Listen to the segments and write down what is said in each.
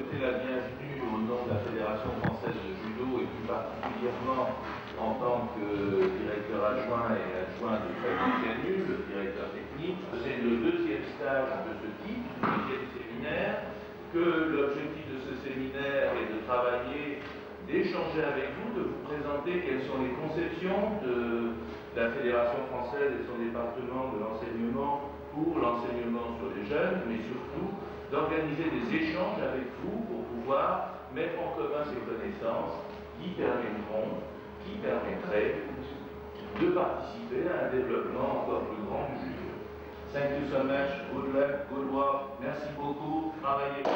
souhaiter la bienvenue au nom de la Fédération française de judo et plus particulièrement en tant que directeur adjoint et adjoint de Fabien Canu, le directeur technique. C'est le deuxième stage de ce type, le deuxième séminaire, que l'objectif de ce séminaire est de travailler, d'échanger avec vous, de vous présenter quelles sont les conceptions de la Fédération française et son département de l'enseignement pour l'enseignement sur les jeunes, mais surtout d'organiser des échanges avec vous pour pouvoir mettre en commun ces connaissances qui permettraient de participer à un développement encore plus grand du judo. Thank you so much, good luck, good work, merci beaucoup, travaillez bien.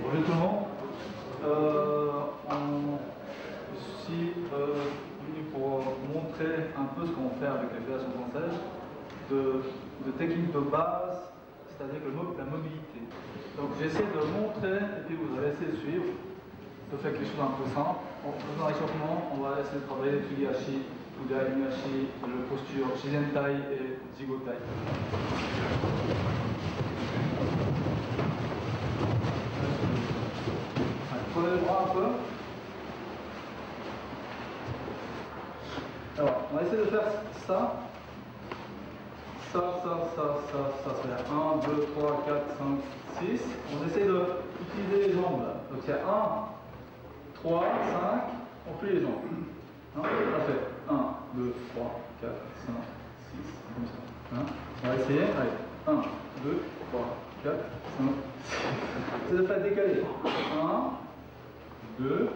Bonjour tout le monde. Je suis venu pour montrer un peu ce qu'on fait avec la Fédération française de techniques de base, c'est-à-dire la mobilité. Donc j'essaie de montrer et puis vous allez essayer de suivre, de faire quelque chose un peu simple. En faisant un échauffement, on va essayer de travailler le Tsugi-hachi, Udai, Inuashi, le posture Shizentai et Jigotai. Prenez le bras un peu. Alors, on va essayer de faire ça. Ça fait 1, 2, 3, 4, 5, 6. On essaie d'utiliser les jambes là. Donc il y a 1, 3, 5, on plie les jambes. Hein, ça fait 1, 2, 3, 4, 5, 6, comme ça. Hein, on va essayer. Allez, 1, 2, 3, 4, 5, 6. C'est de faire décaler. 1, 2,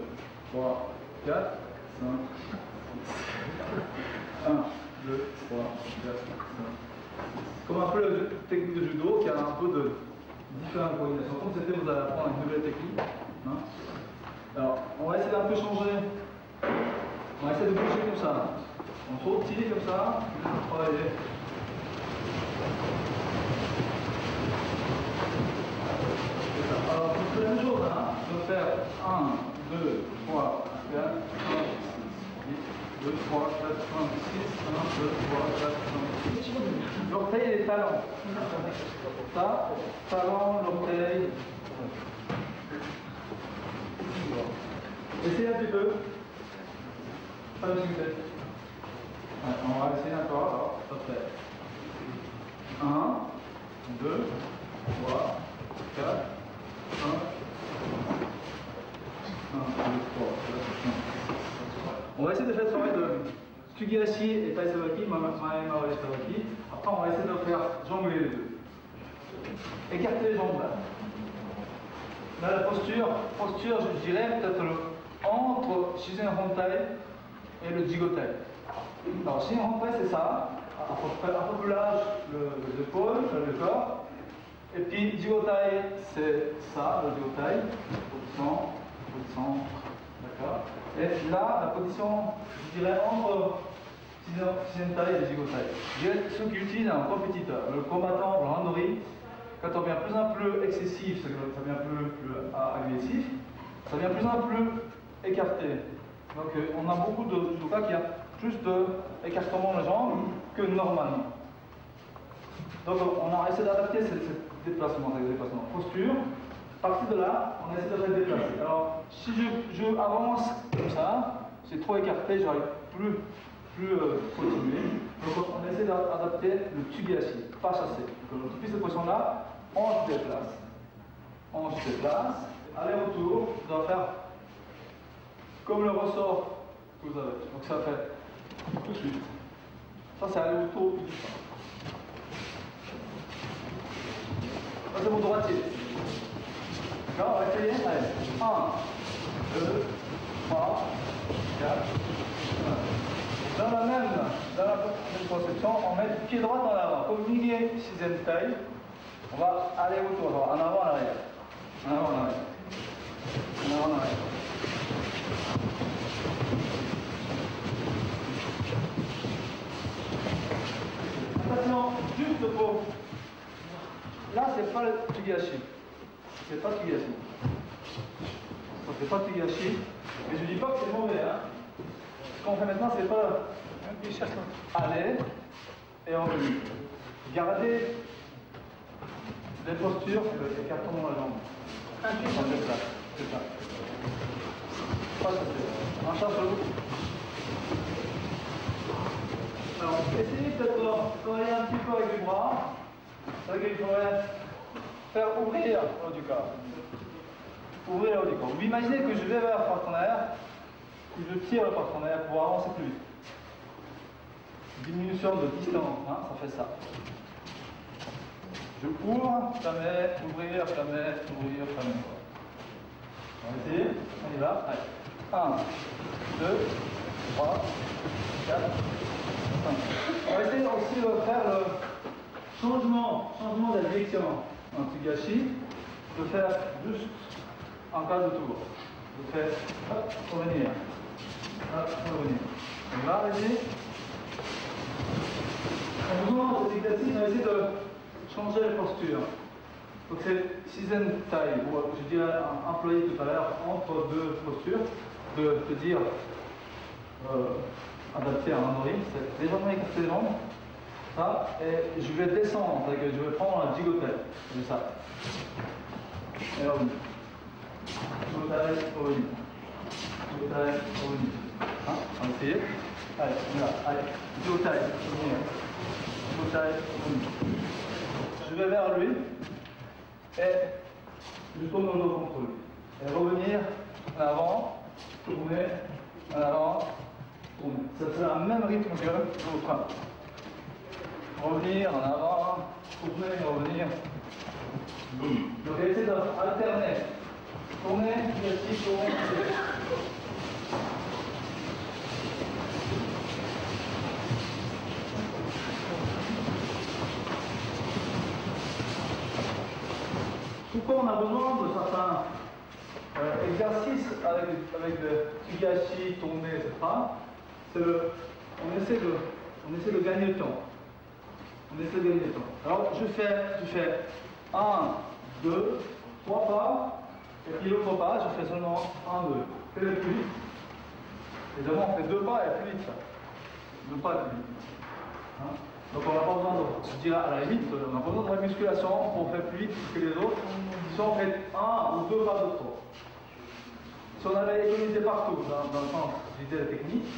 3, 4, 5, 6. 1, 2, 3, 4, 5, 6. Comme un peu la technique de judo qui a un peu de différentes coordinations. Comme c'était, vous allez apprendre une nouvelle technique. Hein. Alors, on va essayer d'un peu changer. On va essayer de bouger comme ça. On sautille comme ça. Travailler. Alors, on fait la même chose, hein. On va faire 1, 2, 3, 4, 5, 6, 2, 3, 4, 5, 6, 1, 2, 3, 4, 5, 6. L'orteil et les talons. Ça, talon, l'orteil. Essayez un petit peu. Pas de succès. Ouais, on va essayer encore. Alors, ça fait 1, 2, 3, 4, 5, 1, 2, 3, 4, 5. On va essayer de faire le travail de Tsugi-hachi et Tai-Sabaki, Mae-Maori-Sabaki. Après, on va essayer de faire jongler les deux. Écarter les jambes là. Là, la posture, je dirais peut-être entre Shizen Hontai et le Jigotai. Alors, Shizen Hontai, c'est ça, à peu plus large les épaules, le corps. Et puis, Jigotai, c'est ça, le Jigotai, position, d'accord. Et là, la position, je dirais, entre Shizentai et Jigotai. Ceux qui utilisent un compétiteur, le combattant, le randori, quand on devient plus en plus excessif, ça devient plus agressif, ça devient plus en plus écarté. Donc on a beaucoup de judokas qui a plus d'écartement de jambes que normalement. Donc on a essayé d'adapter ces déplacements. Posture, à partir de là, on essaie de se déplacer. Alors si je avance comme ça, c'est trop écarté, j'arrive plus continuer. Donc on essaie d'adapter le Tsugi-hachi, pas chasser. Donc depuis cette position-là, on se déplace, aller-retour, on va faire comme le ressort que vous avez. Donc ça fait tout de suite. Ça c'est aller-retour. Ça c'est mon droitier. D'accord, on va essayer. Allez, 1, 2, 3, 4, 5. Dans la même conception, on met le pied droit en avant. Comme Nige Shizentai, on va aller autour, en avant, en arrière. En avant, en arrière. En avant, en arrière. Attention, juste pour... Là, c'est pas le Tsugi-hachi. C'est pas Tsugi-hachi. Ça fait pas de gâchis. Mais je dis pas que c'est mauvais. Hein. Ce qu'on fait maintenant, c'est pas aller et revenir. Gardez les postures, écartons la jambe. C'est ça. Pas ça. En charge sur vous. Alors, essayez peut-être de travailler un petit peu avec les bras. C'est vrai qu'il faudrait faire ouvrir le haut du corps. Ouvrir le haut du corps. Vous imaginez que je vais vers le partenaire, que je tire le partenaire pour avancer plus vite. Diminution de distance, hein, ça fait ça. Je ouvre, jamais, ouvrir, jamais, ouvrir, jamais. On va essayer, on y va. Allez. 1, 2, 3, 4, 5. On va essayer aussi de faire le changement de la direction en Tsugashi, de faire juste en cas de tour. Je fais hop, revenir. Hop, revenir. On va arrêter. En faisant cet exercice, on va essayer de changer la posture. Donc c'est Shizentai, ou je dirais employé tout à l'heure entre deux postures, de dire adapté à un android, c'est légèrement écarter les jambes, ça, et je vais descendre, c'est-à-dire que je vais prendre un gigotai, c'est ça. Et revenir. Gigotai, revenir. Gigotai, revenir. Hein, on va essayer. Allez, on y va, allez. Gigotai, revenir. Gigotai, revenir. Je vais vers lui et je tourne le dos contre lui. Et revenir en avant, tourner, en avant, tourner. Ça fait le même rythme que l'autre. Revenir en avant, tourner, revenir. Donc essayez d'alterner. Tourner, ici, tourner, ici. Pourquoi on a besoin de certains exercices avec le Tsugashi, tourner, etc. C'est on essaie de gagner le temps. On essaie de gagner le temps. Alors je fais 1, 2, 3 pas, et puis l'autre pas, je fais seulement 1, 2. Fais-le plus vite. Évidemment, on fait 2 pas et plus vite ça. 2 pas et plus vite. Hein? Donc on n'a pas besoin de, je dirais à la limite, on n'a pas besoin de la musculation pour faire plus vite que les autres. Si on fait 1 ou 2 pas de trop. Si on avait économisé partout dans le sens d'idée de technique,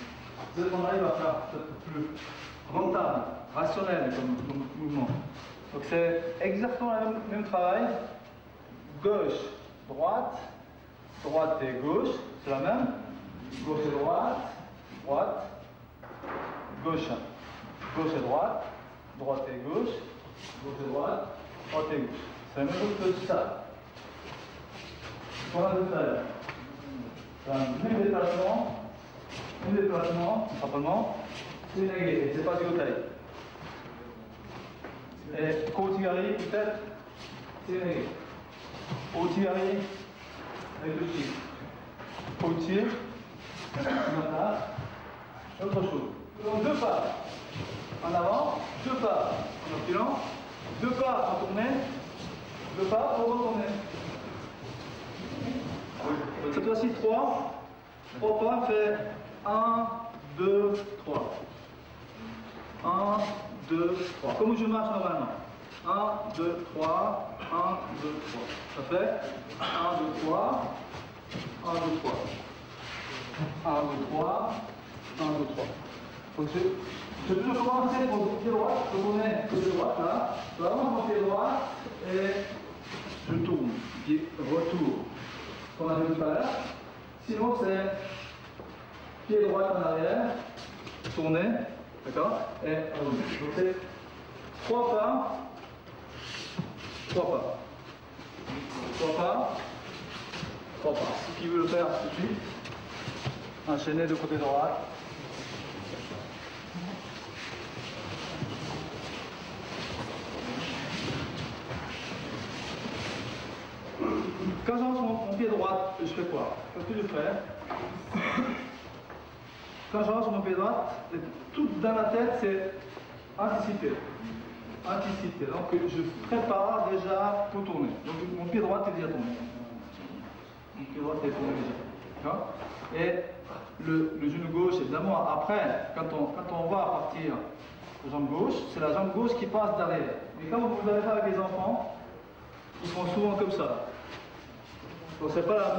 peut-être qu'on arrive à faire peut-être plus rentable, rationnel comme mouvement. Donc c'est exactement le même travail. Gauche, droite, droite et gauche, c'est la même. Gauche et droite, droite, gauche. Gauche et droite, droite et gauche et droite, droite et gauche. C'est la même chose que ça. On a deux tailles. C'est un même déplacement, simplement, c'est une aiguille, et c'est pas du haut taille. Et Kotigari, peut-être, c'est une aiguille. Kotigari, avec le chiffre. Kotigari, autre chose. Donc 2 pas. En avant, 2 pas en reculant, 2 pas en tournée, 2 pas pour retourner. Cette fois-ci 3 pas fait 1, 2, 3. 1, 2, 3. Comme je marche normalement. 1, 2, 3, 1, 2, 3. Ça fait 1, 2, 3, 1, 2, 3. 1, 2, 3, 1, 2, 3. Donc je peux commencer pour le pied droit, je tourne le pied droit là, je avance mon pied droit et je tourne, puis retour, comme on a vu tout à l'heure. Sinon c'est pied droit en arrière, tourner, d'accord, et revenir. Donc c'est 3 pas, 3 pas, 3 pas, 3 pas. Qui veut le faire tout de suite, enchaîner de côté droit. Quand j'avance mon pied droit, je fais quoi? Qu'est-ce que je fais? Quand j'avance mon pied droit, tout dans la tête, c'est anticiper. Anticiper. Donc je prépare déjà pour tourner. Donc mon pied droit est déjà tourné. le pied droit est tourné déjà. Et le genou gauche, évidemment, après, quand on va partir la jambe gauche, c'est la jambe gauche qui passe derrière. Mais quand vous allez faire avec les enfants, ils font souvent comme ça. Donc c'est pas la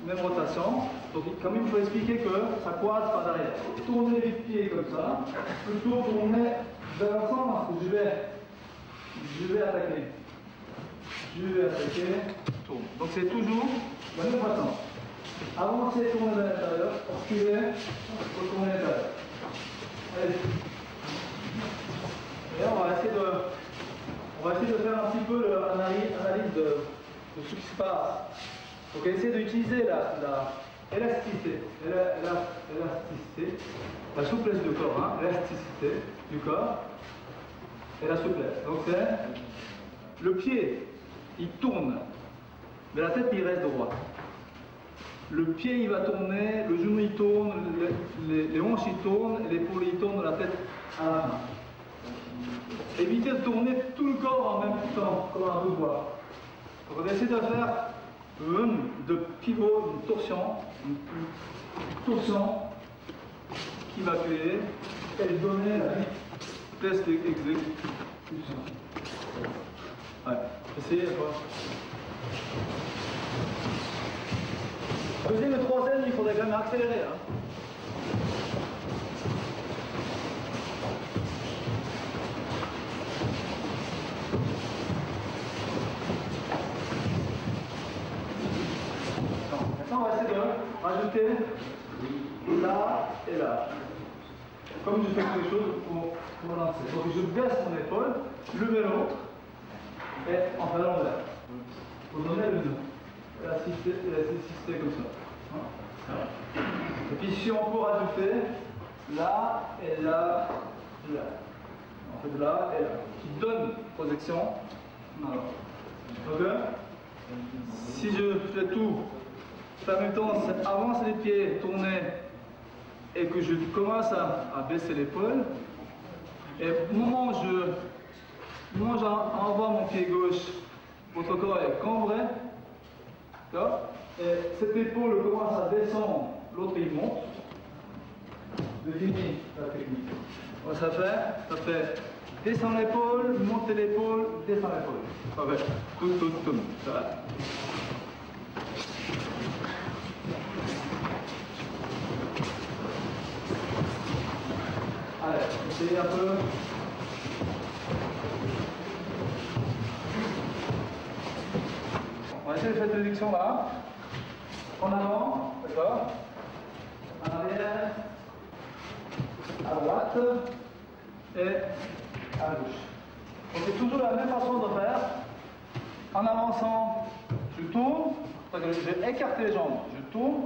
même rotation. Donc quand même il faut expliquer que ça croise par derrière. Tournez les pieds comme ça, plutôt tourner vers l'ensemble parce que je vais attaquer. Je vais attaquer, tourne. Donc c'est toujours la même façon. Avancez, tournez vers l'intérieur, reculez, retournez à l'intérieur. Allez. Et là on va essayer de faire un petit peu l'analyse de ce qui se passe. Donc essayez d'utiliser l'élasticité, la souplesse du corps, hein, l'élasticité du corps et la souplesse. Donc c'est le pied, il tourne, mais la tête il reste droit. Le pied il va tourner, le genou il tourne, les hanches il tournent, l'épaule il tourne, la tête à la main. Évitez de tourner tout le corps en même temps, comme un boudoir. Donc on essaie de faire de pivot, une torsion qui va créer et donner la vitesse d'exécution. Ouais, essayez quoi. Deuxième et troisième, il faudrait quand même accélérer. Hein. On va essayer de rajouter là et là. Comme je fais quelque chose pour lancer. Donc je baisse mon épaule, je mets l'autre et en faisant l'envers. Vous donnez le nœud. Et l'assister comme ça. Et puis si on peut rajouter là et là et là. On fait là et là. Qui donne projection. Donc si je fais tout. En même temps, avancer les pieds, tourner, et que je commence à baisser l'épaule. Et au moment où j'envoie mon pied gauche, votre corps est cambré. Et cette épaule commence à descendre, l'autre il monte. Devinez la technique. Donc ça fait descendre l'épaule, monter l'épaule, descendre l'épaule. Parfait. Tout. Ça va. Allez, essayez un peu. On va essayer de faire cette réduction là. En avant, d'accord. En arrière, à droite et à gauche. Donc c'est toujours la même façon de faire. En avançant, je tourne. J'ai écarté les jambes, je tourne.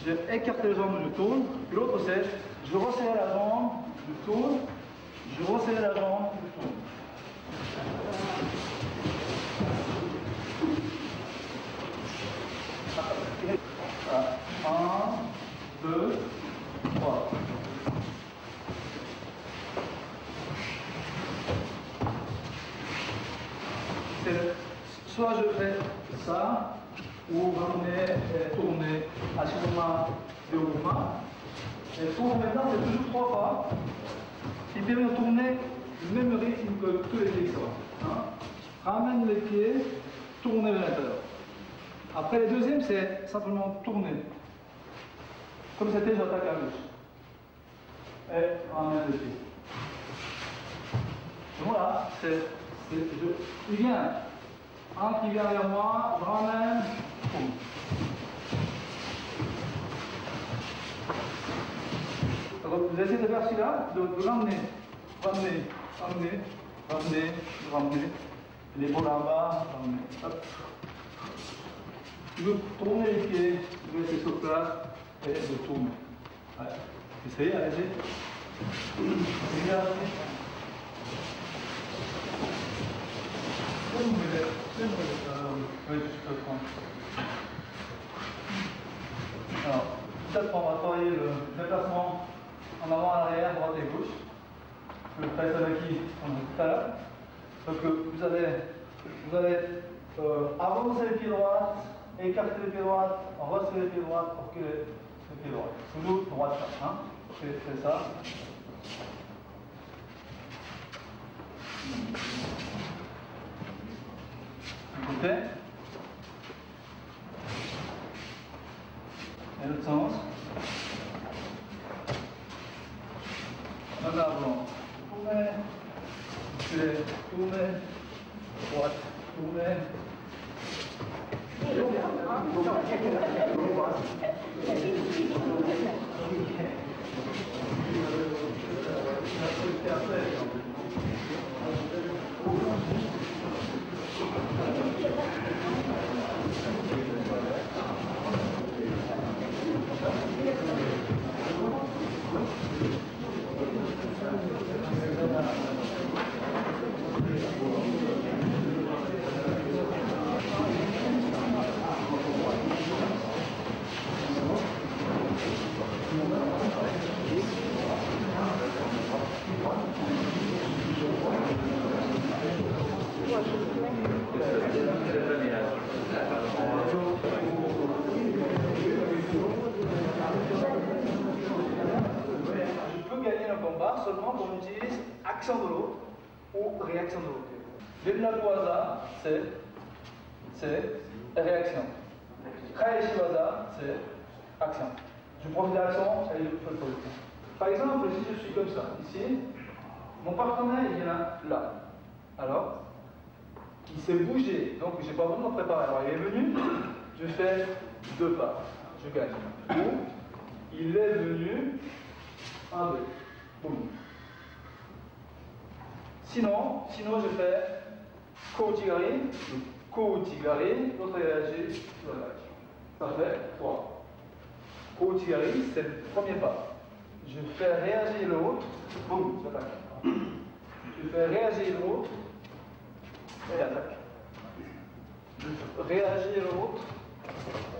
J'ai écarté les jambes, je tourne. Et l'autre c'est, je resserre la jambe. Je tourne, je resserre la jambe, je tourne. Voilà. 1, 2, 3. Soit je fais ça, ou ramener et tourner à ce moment de mouvement. Et pour maintenant, c'est toujours 3 fois qui permet de tourner le même rythme que tous les pieds. Hein. Ramène les pieds, tourner vers l'intérieur. Après, le deuxième, c'est simplement tourner. Comme c'était, j'attaque à gauche. Et ramène les pieds. Voilà, il vient. Un qui vient vers moi, je ramène, tourne. Vous essayez de faire celui-là, de ramener, l'épaule en bas, ramener. Hop. Vous tournez les pieds, vous laissez sur place et vous tournez. Ouais. Essayez, allez-y. Oui, je peux prendre. Alors, peut-être on va travailler le déplacement en avant, en arrière, droite et gauche. Le presse avec qui on a tout à l'heure. Donc vous allez avancer le pied droit, écarter le pied droit, resserrer le pied droit pour que le pied droit. Toujours droite là. Hein. Fais ça. Un côté. Et l'autre sens. En avant. Tournez. Reculez. Tournez. Droite. Tournez. Seulement quand on utilise action de l'autre ou réaction de l'autre. Dennakuwaza, c'est réaction. Kaeshiwaza, c'est action. Je profite de l'action et je fais le positif. Par exemple, si je suis comme ça, ici, mon partenaire il vient là. Alors, il s'est bougé, donc je n'ai pas besoin de me préparer. Alors il est venu, je fais 2 pas, je gagne. Ou il est venu, 1, 2. Boum. Sinon je fais Koutigari, l'autre réagit sur la vague. Ça fait 3. Koutigari, c'est le premier pas. Je fais réagir l'autre, boum, j'attaque. Je fais réagir l'autre et attaque. Je fais réagir l'autre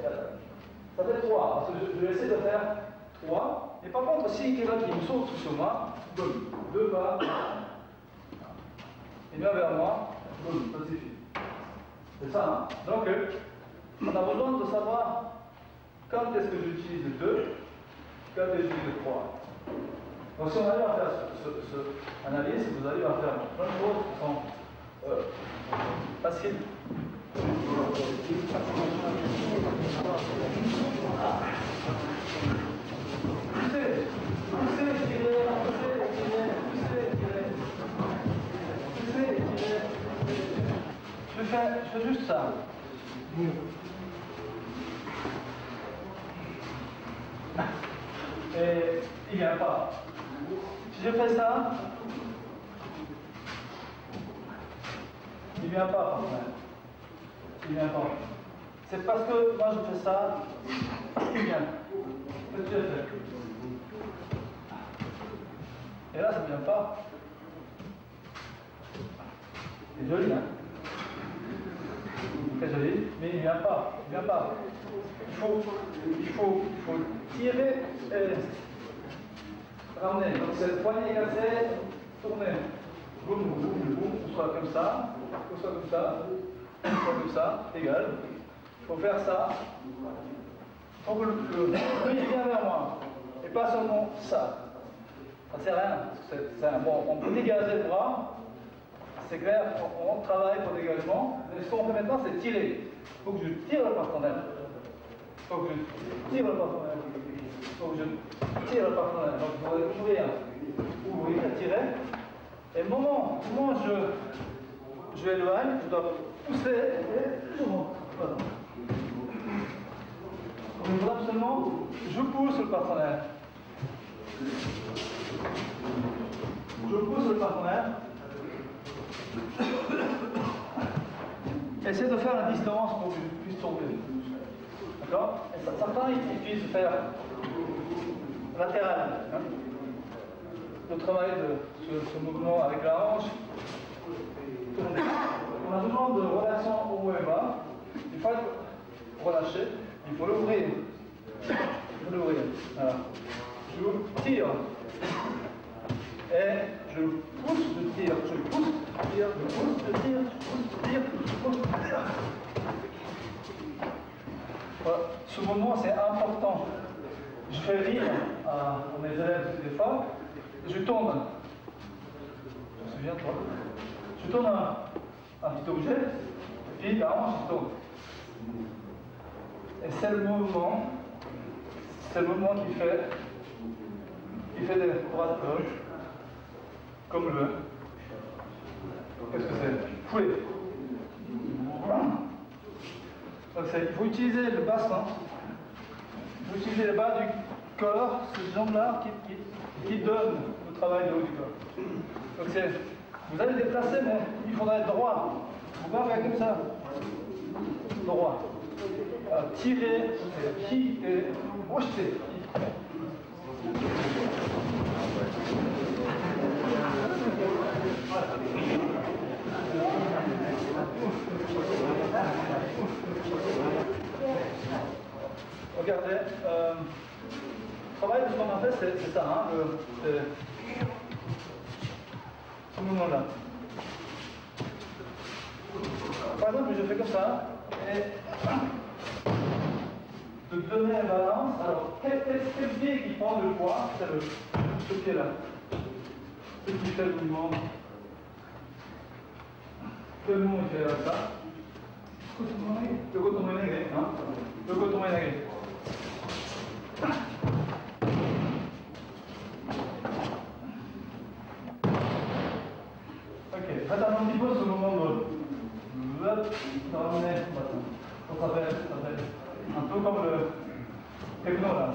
et attaque. Ça fait 3, parce que je vais essayer de faire 3. Et par contre, si quelqu'un qui me saute sur moi, boum, 2 pas, il vient vers moi, boum, ça suffit. C'est ça, hein? Donc, on a besoin de savoir quand est-ce que j'utilise le 2, quand est-ce que j'utilise le 3. Donc, si on arrive à faire cette analyse, vous arrivez à faire plein de choses qui sont faciles. Je fais juste ça. Et il vient pas. Si je fais ça, il vient pas. Il vient pas. C'est parce que moi je fais ça, il vient. Qu'est-ce que j'ai fait? Et là ça ne vient pas. C'est joli, hein? Très joli, mais il ne vient pas. Il vient pas. Il faut tirer et ramener. Donc c'est le poignet cassé, tourner. Boum, boum, boum, soit comme ça, soit comme ça, soit comme ça, égal. Il faut faire ça. Il faut que lui vient vers moi. Et pas seulement ça. Ça ne sert à rien. Bon, on peut dégager le bras. C'est clair, on travaille pour dégagement. Mais ce qu'on fait maintenant, c'est tirer. Il faut que je tire le partenaire. Il faut que je tire le partenaire. Il faut que je tire le partenaire. Donc, il faut ouvrir, tirer. Et au moment où je éloigne, je dois pousser et voilà. Donc, absolument, je pousse le partenaire. Je pousse le partenaire. Essayez de faire la distance pour que je puisse tomber. D'accord? Et certains ils puissent faire latéral. Hein? Le travail de ce mouvement avec la hanche. Tourner. On a besoin de relation haut et bas. Il faut relâcher. Il faut l'ouvrir. Il faut l'ouvrir. Voilà. Je tire. Et je pousse, je tire, je pousse, je tire, je pousse, je tire, je pousse, je tire, je pousse, je tire. ce mouvement c'est important. Je fais rire à mes élèves des fois, je tourne. Je me souviens, toi. Je tourne un petit objet, et puis la hanche je tourne. Et c'est le mouvement qui fait des droites-gauche, comme le. Qu'est-ce que c'est? Fouet. Donc il faut utiliser le bassin, il faut utiliser le bas du corps, ces jambes-là qui donnent le travail de haut du corps. Donc vous allez déplacer, mais il faudra être droit. Vous pouvez faire comme ça. Droit. Tirer, qui et projeter. Regardez, le travail de ce qu'on a fait, c'est ça, hein, ce mouvement-là. Par exemple, je fais comme ça, et de donner la balance. Alors, quel pied qui prend le poids? C'est ce pied-là. Ce qui fait le mouvement. Quel mouvement il fait comme ça? Le coton ménagé, hein? Le coton ménagé. Ok, faites un petit peu ce mouvement de ramener, ça fait un peu comme le techno là.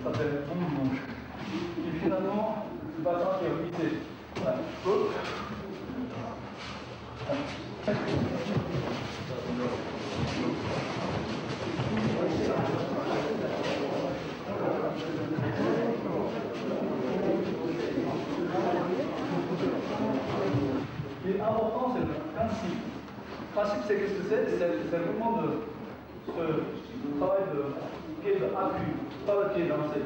Ça fait boum. Et finalement, le bassin qui est glissé. Voilà. Ce qui est important, c'est le principe. Le principe, c'est qu'est-ce que c'est le mouvement de ce travail de pied d'appui, pas le pied lancé.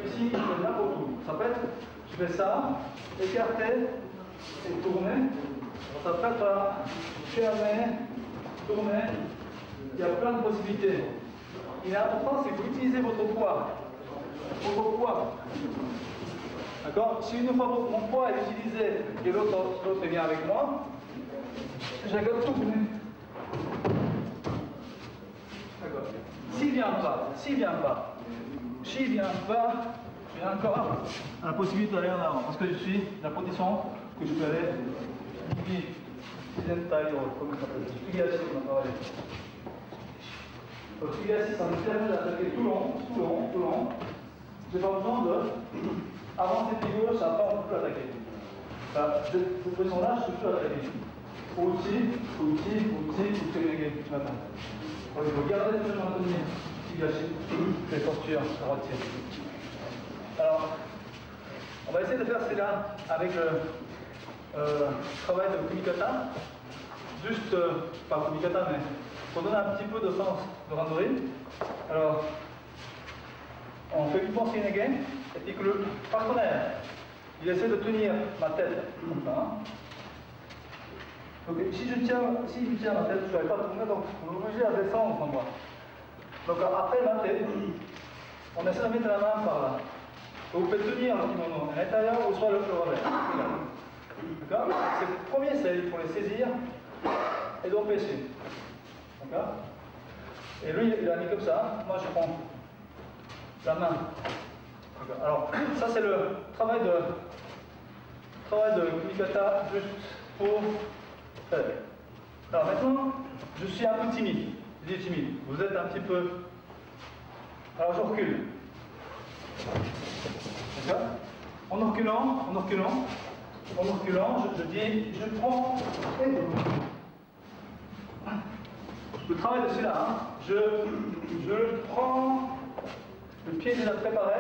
Ici, je fais n'importe où. Ça peut être, je fais ça, écarter et tourner. Ça peut être fermer, tourner. Il y a plein de possibilités. Il est important, c'est que vous utilisez votre poids. Votre poids. D'accord? Si une fois mon poids est utilisé et l'autre vient avec moi, j'accorde tout. D'accord. S'il vient pas, j'ai encore la possibilité d'aller en avant. Parce que je suis dans la position que je peux aller comme ça s'appelle. Stugiashi, on a parlé. Donc Stugiashi, ça me permet d'attaquer tout long. J'ai pas besoin de avancer pied gauche, après on peut l'attaquer. Cette position-là, je peux l'attaquer. Maintenant. Donc il faut garder ce chemin de tenir. Stugiashi, les postures droitières. Alors, on va essayer de faire cela avec le travail de Kumikata. Juste, pas Kumikata, mais pour donner un petit peu de sens de randori. Alors, on fait du pensée négé, et puis que le partenaire, il essaie de tenir ma tête comme ça. Donc, si je tiens ma tête, je ne vais pas tourner, donc on est obligé à descendre en moi. Donc, après la tête, on essaie de mettre la main par là. Donc, vous pouvez tenir le kimono à l'intérieur ou soit le revers. D'accord? C'est le premier, c'est il faut les saisir et d'empêcher. D'accord? Et lui, il a mis comme ça. Moi, je prends la main. Alors, ça, c'est le travail de Kumikata juste pour faire. Alors, maintenant, je suis un peu timide. Je dis timide. Vous êtes un petit peu. Alors, je recule. D'accord? En reculant, je dis, je prends. Le travail de celui-là, hein, je prends le pied déjà préparé,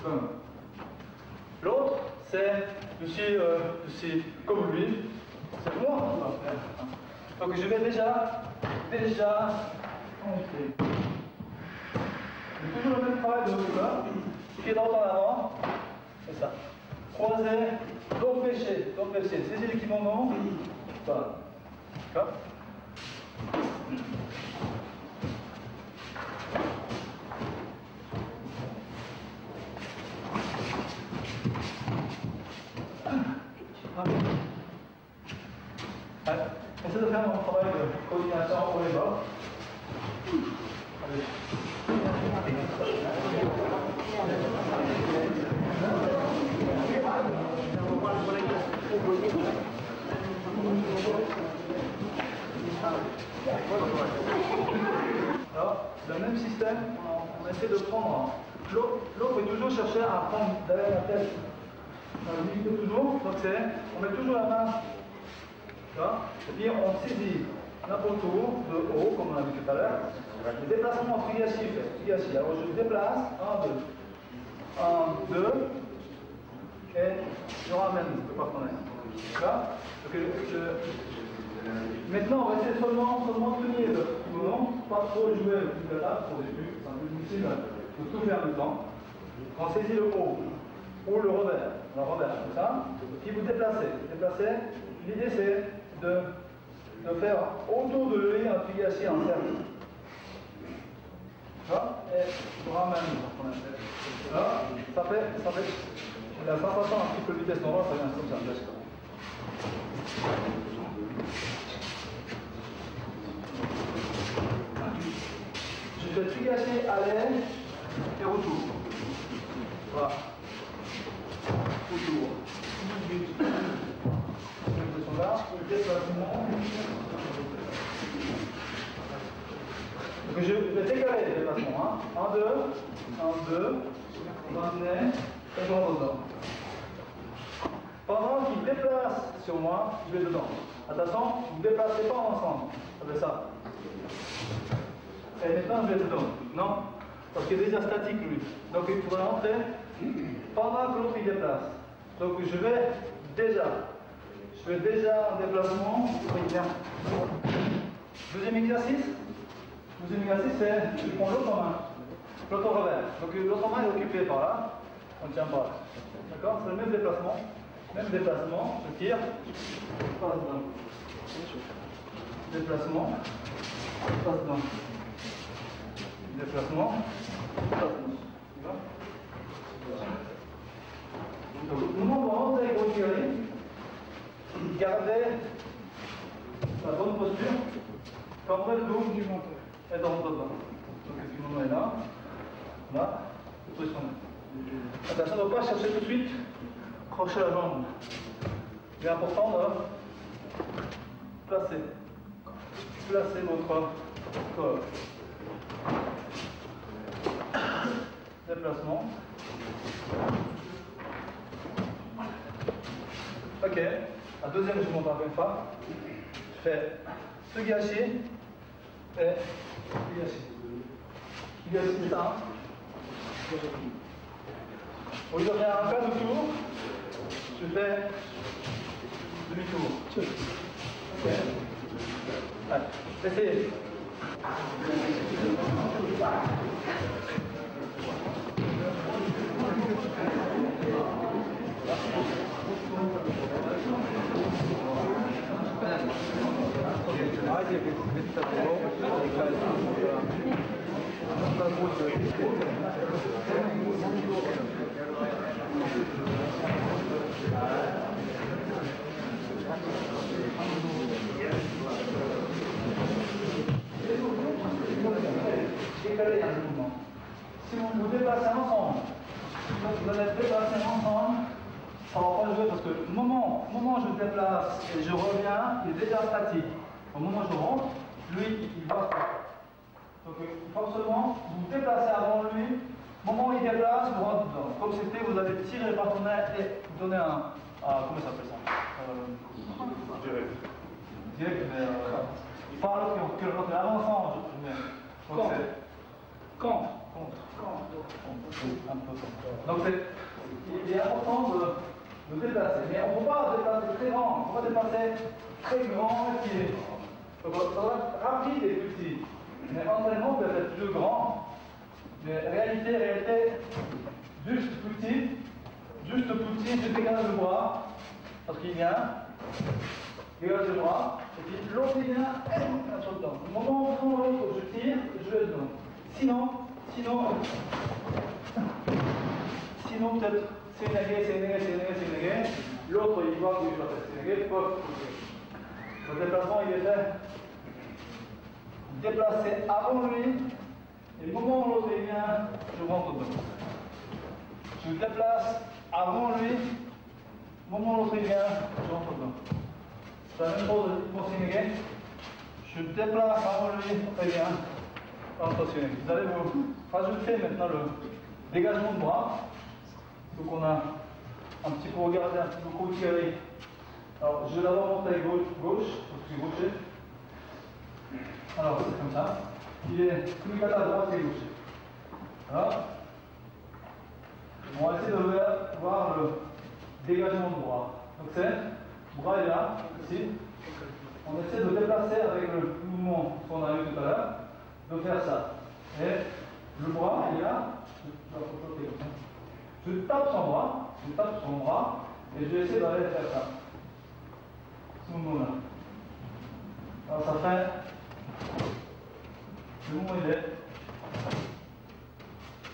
comme. L'autre, c'est, je suis comme lui, c'est moi qui va faire. Donc je vais déjà, toujours le même travail de haut, pied droit en avant, c'est ça. Croiser, d'empêcher, saisir le kimono, voilà. D'accord? Allez, essayez de faire un travail de coordination pour les bas. Alors, le même système, on essaie de prendre. L'autre est toujours chercher à prendre derrière la tête. On limite toujours, donc on met toujours la main. Et puis on saisit n'importe où, de haut, comme on a vu tout à l'heure. Les déplacements en trigachi. Alors je déplace, 1, 2, et je ramène le partenaire. Maintenant, on va essayer seulement tenir le mouvement, pas trop jouer le là, pour les plus, c'est un peu difficile de tout faire en même temps. On saisit le haut, ou le revers, comme ça, puis vous déplacez. L'idée c'est de faire autour de lui un trigachi en cercle. Et je ramène le partenaire. Ça fait la sensation un petit peu de vitesse normale, ça vient comme ça. Je fais trigachi, aller et retour. Voilà. Retour. Là, le déplacement. Donc je vais décaler le déplacement. 1, 2, on va amener et je rentre dedans. Pendant qu'il déplace sur moi, je vais dedans. Attention, vous ne déplacez pas ensemble. Ça fait ça. Et maintenant, je vais dedans. Non? Parce qu'il est déjà statique, lui. Donc il faudra entrer pendant que l'autre il déplace. Donc je vais déjà en déplacement. Deuxième exercice, c'est je prends l'autre main, l'autre revers. Donc l'autre main est occupée par là, on ne tient pas. D'accord? C'est le même déplacement. Je tire, je passe dedans. Déplacement, je passe dedans. Déplacement, je passe dedans. Donc, au moment où on rentre avec votre tiré, gardez la bonne posture, fermez le dos du monteur et dans votre dedans. Donc, ce moment est là, attention de ne pas chercher tout de suite, crocher la jambe. Il est important de placer votre corps. Déplacement. Ok, la deuxième, je monte encore une fois. Je fais ce gâchis et ce gâchis. C'est ça. Au lieu de faire un quart de tour, je fais demi-tour. Ok. Allez, essayez. Si vous vous déplacez ensemble, vous allez déplacer ensemble, ça va pas jouer parce que le moment où je déplace et je reviens, il est déjà statique. Au moment où je rentre, lui, il va. Donc il faut absolument vous déplacer avant lui. Au moment où il déplace, vous rentrez dedans. Comme c'était, vous allez tirer le partenaire et donner un. Comment ça s'appelle ça? Direct, mais. Il parle que l'autre est avançant. Contre. Donc il est important de déplacer. Mais on ne peut pas déplacer très grand, on va déplacer très grand et petit. Donc ça va être rapide et petit. Mais entraînement peut être plus grand. Mais réalité, juste petit, je décale le bras, parce qu'il vient, dégage le bras, et puis l'autre il vient, et un sur dedans. Au moment où l'autre je tire, je vais dedans. Sinon peut-être c'est négué, l'autre il voit que je vais faire c'est négué, pof. Le déplacement il est fait déplacer avant lui, et au moment où l'autre il vient, je rentre dedans. Je me déplace avant lui, au moment où l'autre il vient, je rentre dedans. C'est la même chose pour Sénégal. Je me déplace avant lui, très bien. Attention, vous allez vous rajouter maintenant le dégagement de bras. Donc on a un petit peu regardé, un petit peu côté. Alors je vais d'abord monter gauche, parce que je suis gaucher. Alors c'est comme ça. Il est plus qu'à la droite et gauche. Voilà. On va essayer de voir le dégagement de bras. Donc c'est, le bras est là, ici. On essaie de déplacer avec le mouvement qu'on a eu tout à l'heure, de faire ça. Et le bras est là, je tape son bras, et je vais essayer d'aller faire ça. Ce mouvement-là. Alors ça fait, le mouvement il est,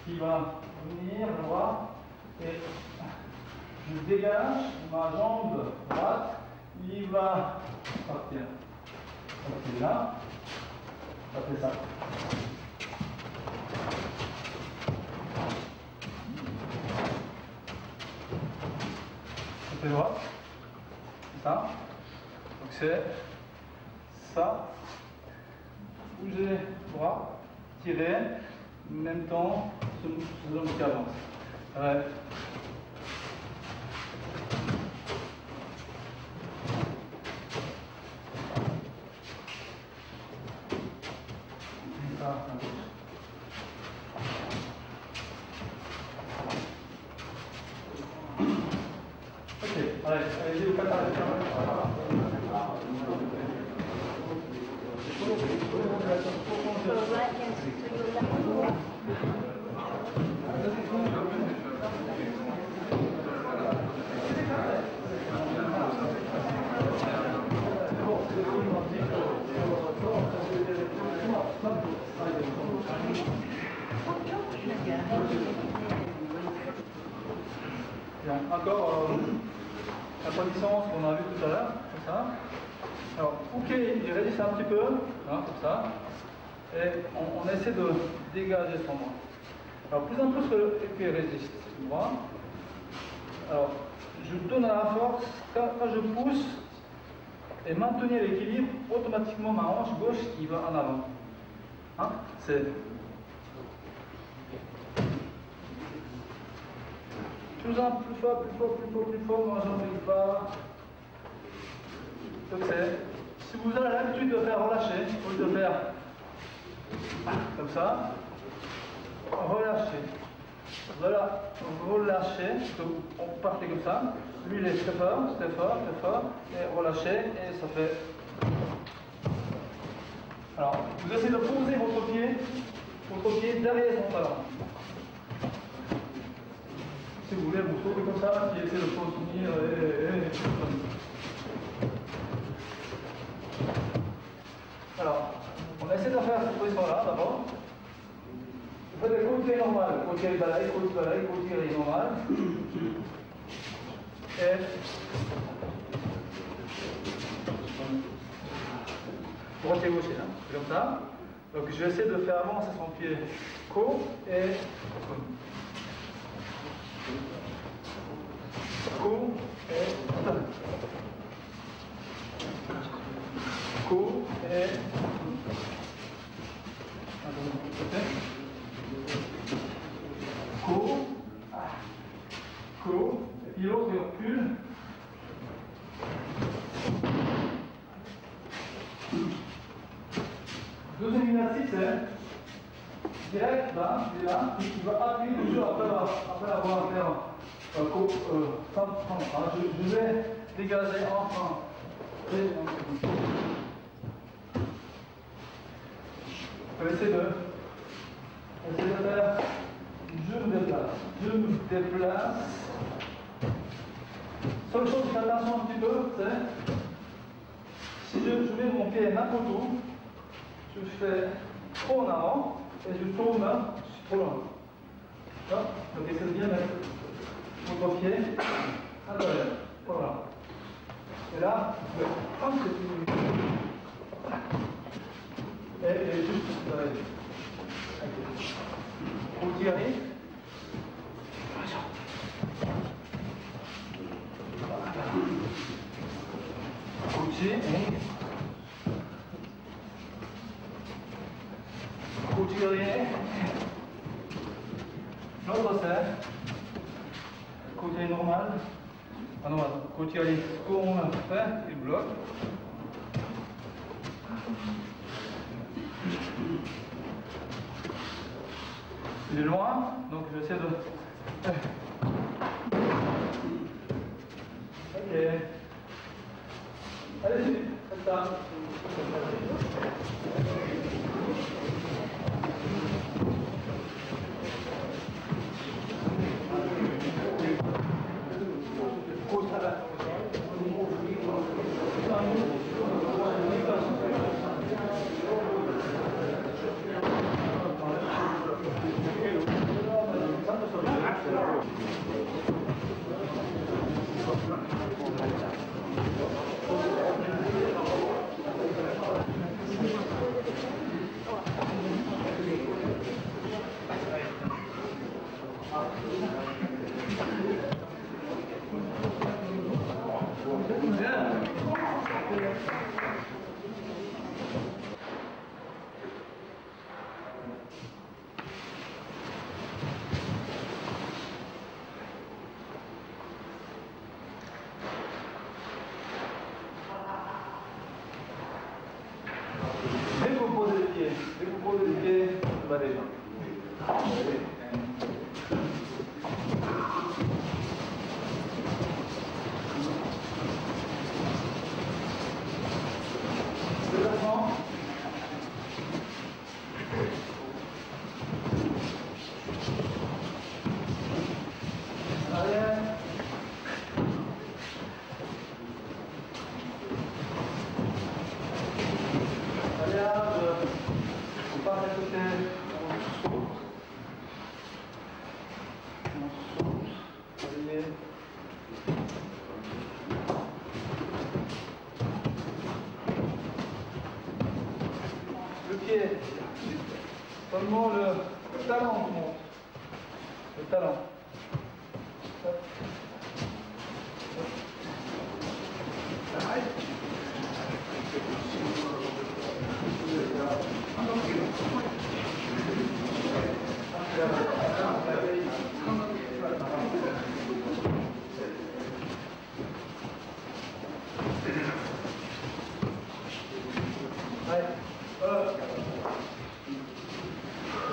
qui va venir, le bras, et je dégage ma jambe droite, il va partir. Donc là, ça fait ça. Ça fait droit. C'est ça. Donc c'est ça. Bouger droit, tirer, en même temps, ce homme qui avance. Ouais. Allez-y au Qatar. Bien, encore la position qu'on a vu tout à l'heure, comme ça. Alors, ok, il résiste un petit peu, hein, comme ça. Et on essaie de dégager son bras. Alors, plus en plus que il résiste, le bras. Alors, je donne à la force, quand je pousse, et maintenir l'équilibre, automatiquement ma hanche gauche qui va en avant. Hein, c'est plus fort, ma jambe va. Donc c'est, si vous avez l'habitude de faire relâcher, au lieu de faire comme ça, relâchez. Voilà, relâchez, on partait comme ça, lui il est très fort, et relâchez, et ça fait. Alors, vous essayez de poser votre pied derrière son talon. Si vous voulez, vous sautez comme ça, puis essayez de continuer. Alors, on essaie de faire cette position-là d'abord. Vous faites le côté normal, côté balaye, côté normal. Et droite et gauche, hein, c'est comme ça. Donc je vais essayer de faire avancer son pied court et court et court et court, et puis l'autre il recule. Deuxième gymnastique, c'est direct, là, il est là, il va appuyer toujours après avoir fait je vais dégager enfin. Je vais essayer de faire, je me déplace. Seule chose qui fait attention un petit peu, c'est Si je mets mon pied n'importe où, je fais trop en avant et je tourne là, je suis trop loin. Donc essayez de bien mettre votre pied à l'intérieur. Voilà. Et là, je vais prendre cette ligne. Et juste derrière. Vous tirez. Couturier, l'autre c'est couturier normal, couturier ce qu'on a fait, il bloque. Il est loin, donc j'essaie de... Ok. Allez-y, faites ça. Dès que vous posez les pieds, vous balayez. Déplacement. Arrière. On part à côté, on saute. Allez. Le pied, seulement le talon monte. Le talon.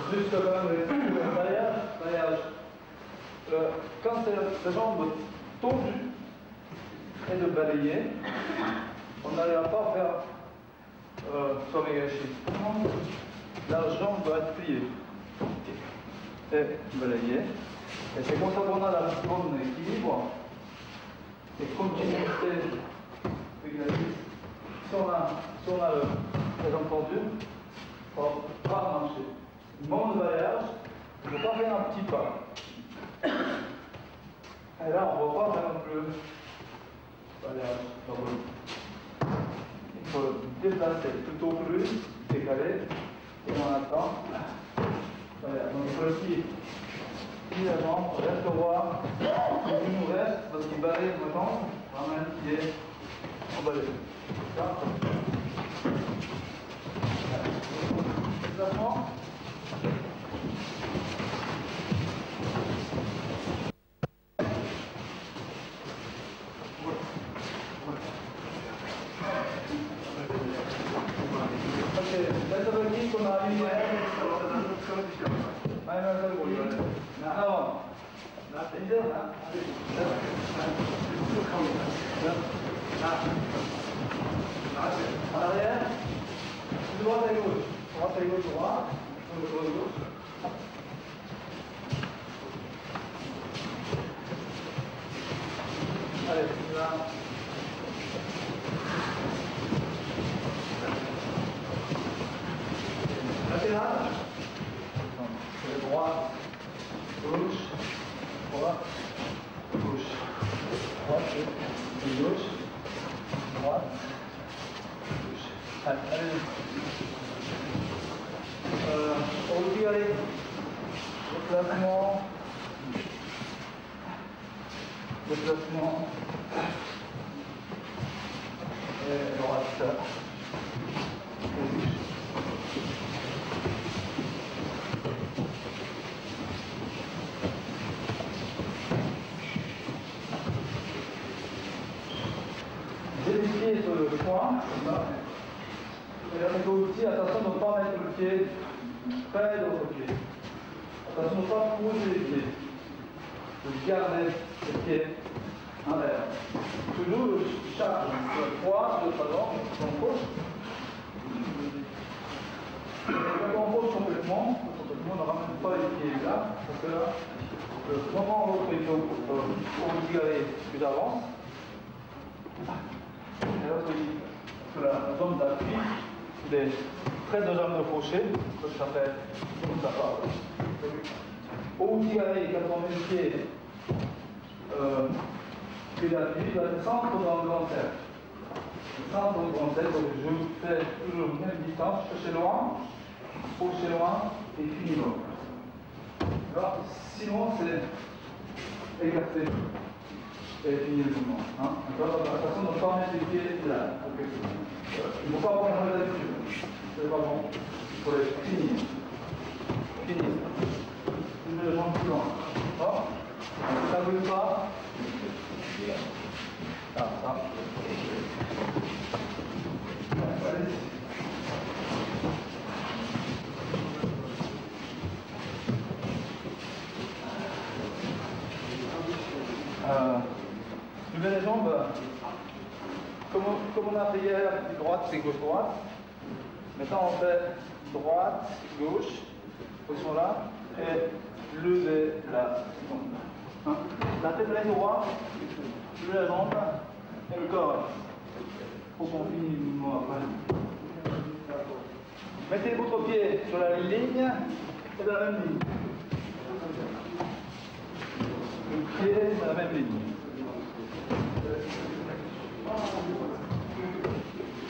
Juste quand même le balayage. Quand c'est la jambe tendue et de balayer, on n'arrive pas à faire Somigashi. La jambe doit être pliée et balayée. Et c'est comme ça qu'on a la bonne équilibre et continuité exercice. Si on a la jambe tendue, on va pas marcher. Mon balayage, il ne faut pas faire un petit pas. Et là, on ne va pas faire non plus balayage. Il faut déplacer plutôt plus, décaler, et on attend. Voilà, donc il faut le pied. Puis la jambe, reste droit, il nous reste, parce qu'il balaye ma jambe, ramène le pied, on balaye. Ça. Déplacement. Con la linea à l'arrière, de droite à gauche, droite, gauche. Allez, là. droite, gauche, droite, gauche, droite, gauche. Allez. Allez. Déplacement. Déplacement. Et droite. Gauche. J'ai les pieds sur le coin, comme ça. Et là, aussi, attention de ne pas mettre le pied près de l'autre pied. Attention de ne pas bouger les pieds. De garder les pieds en l'air. Toujours le charge sur le poids, sur le talon, on pose. Et quand on pose complètement, on ne ramène pas les pieds là, parce que là, le moment où l'autre idiot pour vous tirer plus avant, et l'autre idiot, que la zone d'appui des près de jambe de crochet, ça s'appelle comme ça part. Au tirer, quand on met le pied d'appui, il va descendre dans le grand cercle. Le centre du grand cercle, donc je fais toujours la même distance, chercher loin, pousser loin et finir loin. Alors, sinon, c'est écarté et finir le mouvement. Hein. Attention de ne pas mettre les pieds là. Okay. Il ne faut pas avoir la d'habitude. C'est pas bon. Il faut les finir. Finir. Une de jambes plus loin. Ça ne bouge pas. Ça. Levez les jambes, comme on a fait hier, droite c'est gauche-droite. Maintenant on fait droite, gauche, position là, et lever la jambe. Hein? La tête est droite, levez la jambe, et le corps. Pour qu'on finisse le mouvement après. Mettez votre pied sur la ligne et dans la même ligne. Le pied dans la même ligne.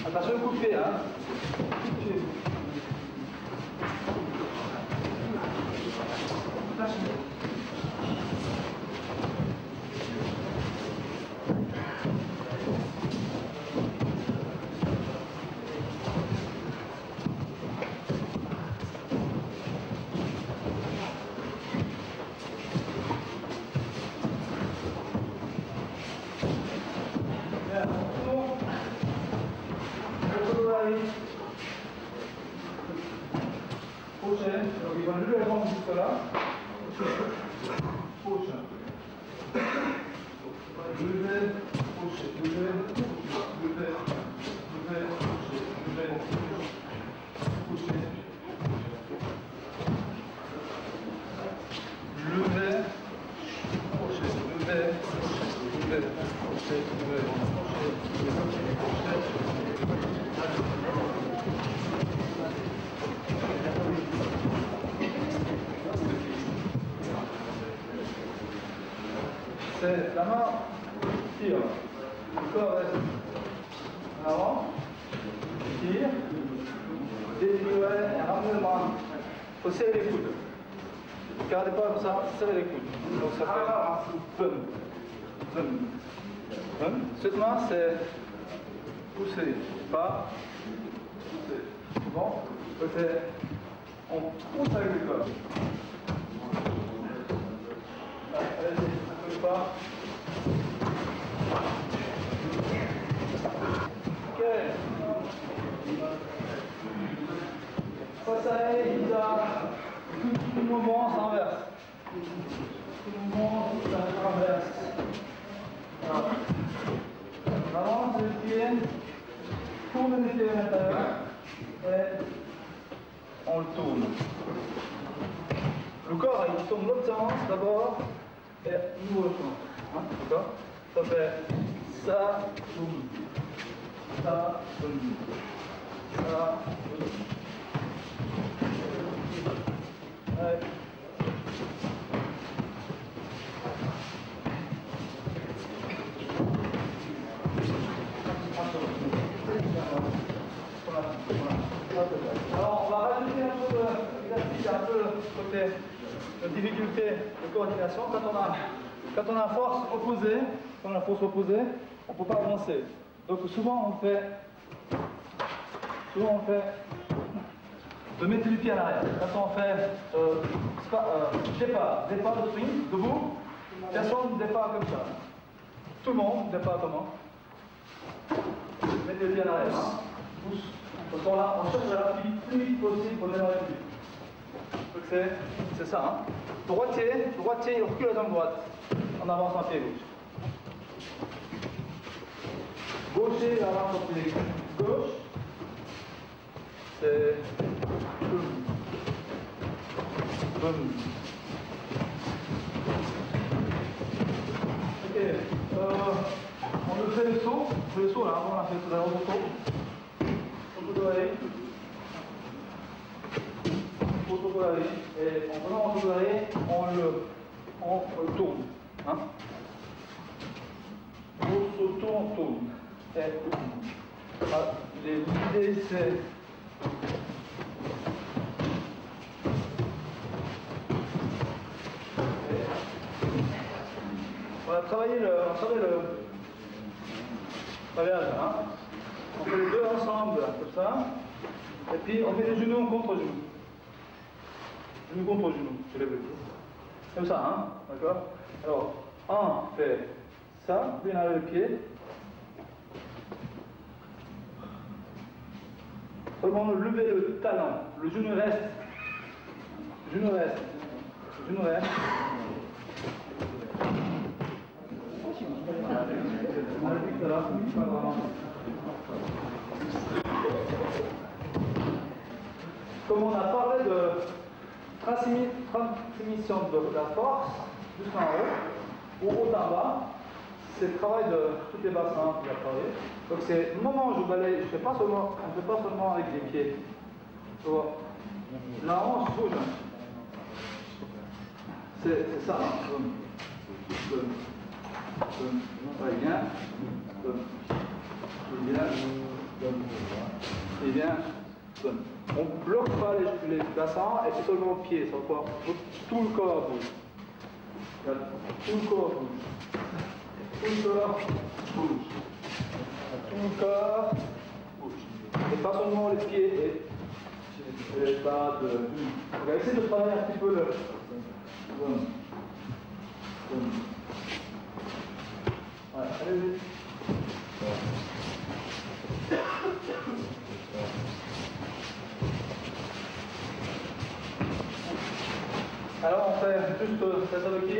Attention au coup de pied, hein. Prochaine, donc il va lever la jambe jusque là. Prochain. Lever, prochain. Lever, lever, lever, prochain. Lever, prochain. Lever, prochain. Lever, lever, prochain. Lever, c'est la main tire, le corps reste en avant, tire, délivrez, ramenez le bras, il faut serrer les coudes. Gardez pas comme ça, serrez les coudes. Donc ça fait bum, bum, bum. Cette main c'est pousser, pas pousser. Bon, on pousse avec le corps. Allez-y, un peu pas. Ok. Ça y est, il a tout le mouvement s'inverse. Tout le mouvement s'inverse. Voilà. On avance le pied, tourne les pieds à l'intérieur et on le tourne. Le corps, il tourne l'autre sens d'abord et nous le tourne. Hein, d'accord? Ça fait ça, tourne. Ça, tourne. Ça, tourne. Ouais. Alors, on va rajouter un peu d'exercice, un peu côté de difficulté de coordination. Quand on a force opposée, on ne peut pas avancer. Donc souvent on fait de mettre le pied en arrière. Quand on fait départ de swing, debout, personne ne départ comme ça. Tout le monde départ comment? Mettez le pied en arrière. Hein. Pousse. Donc on cherche la plus vite possible pour démarrer plus vite. Donc c'est ça. Hein. Droitier, recule la jambe droite. En avance un pied gauche. Gaucher, avance un pied gauche. C'est boum. Ok. On le fait le saut là, on a fait tout à l'heure le saut. Et en prenant un soudoré, on le tourne. Hein? On se tourne. L'idée c'est on va travailler le travaillage, hein? On fait les deux ensemble, comme ça, et puis on fait les genoux contre genoux. Genou contre genou, je lève le pied. Comme ça, hein? D'accord? Alors, un fait ça, puis on a le pied. Seulement lever le talon, le genou reste. Le genou reste. Le genou reste. Comme on a parlé de transmission de la force jusqu'en haut ou haut en bas, c'est le travail de tous les bassins qui va travailler. Donc c'est le moment où je balaye, on ne fait pas seulement avec les pieds. La hanche bouge. C'est ça. Et bien, on ne bloque pas les bassins et c'est seulement le pied, c'est encore tout le corps bouge. Tout le corps bouge. Tout le corps bouge. Tout le corps bouge. Et pas seulement les pieds et les bas de. On va essayer de travailler un petit peu le. Voilà, allez-y. Alors on fait juste cette avec qui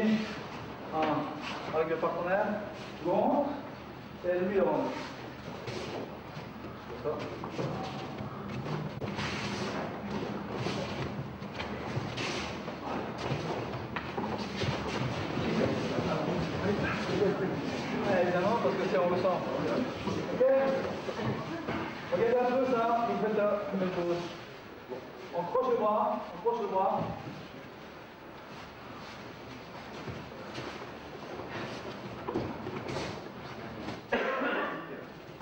avec le partenaire, je monte et lui on monte. C'est ça. Évidemment parce que c'est on le sent. Ok. Regardez un peu ça, vous faites la même chose. On croche le bras,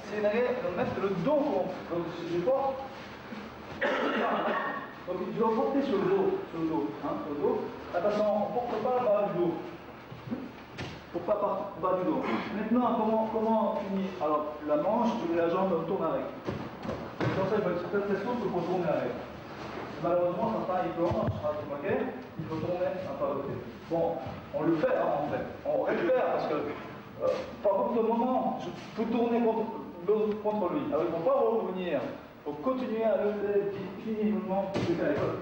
C'est une allée de mettre le dos contre le porte. Donc tu dois porter sur le dos, Attention, on ne porte pas le bas du dos. Pour pas bas du dos. Maintenant, comment on finit? Alors, la manche, la jambe tourne avec. Comme ça, il faut une certaine pression pour tourner avec. Malheureusement, certains, ils plongent, il faut tourner un pas de côté. Bon, on le fait, hein, en fait. On récupère parce que, par contre, le moment, je peux tourner contre lui. Alors, il ne faut pas revenir. Il faut continuer à lever péniblement pour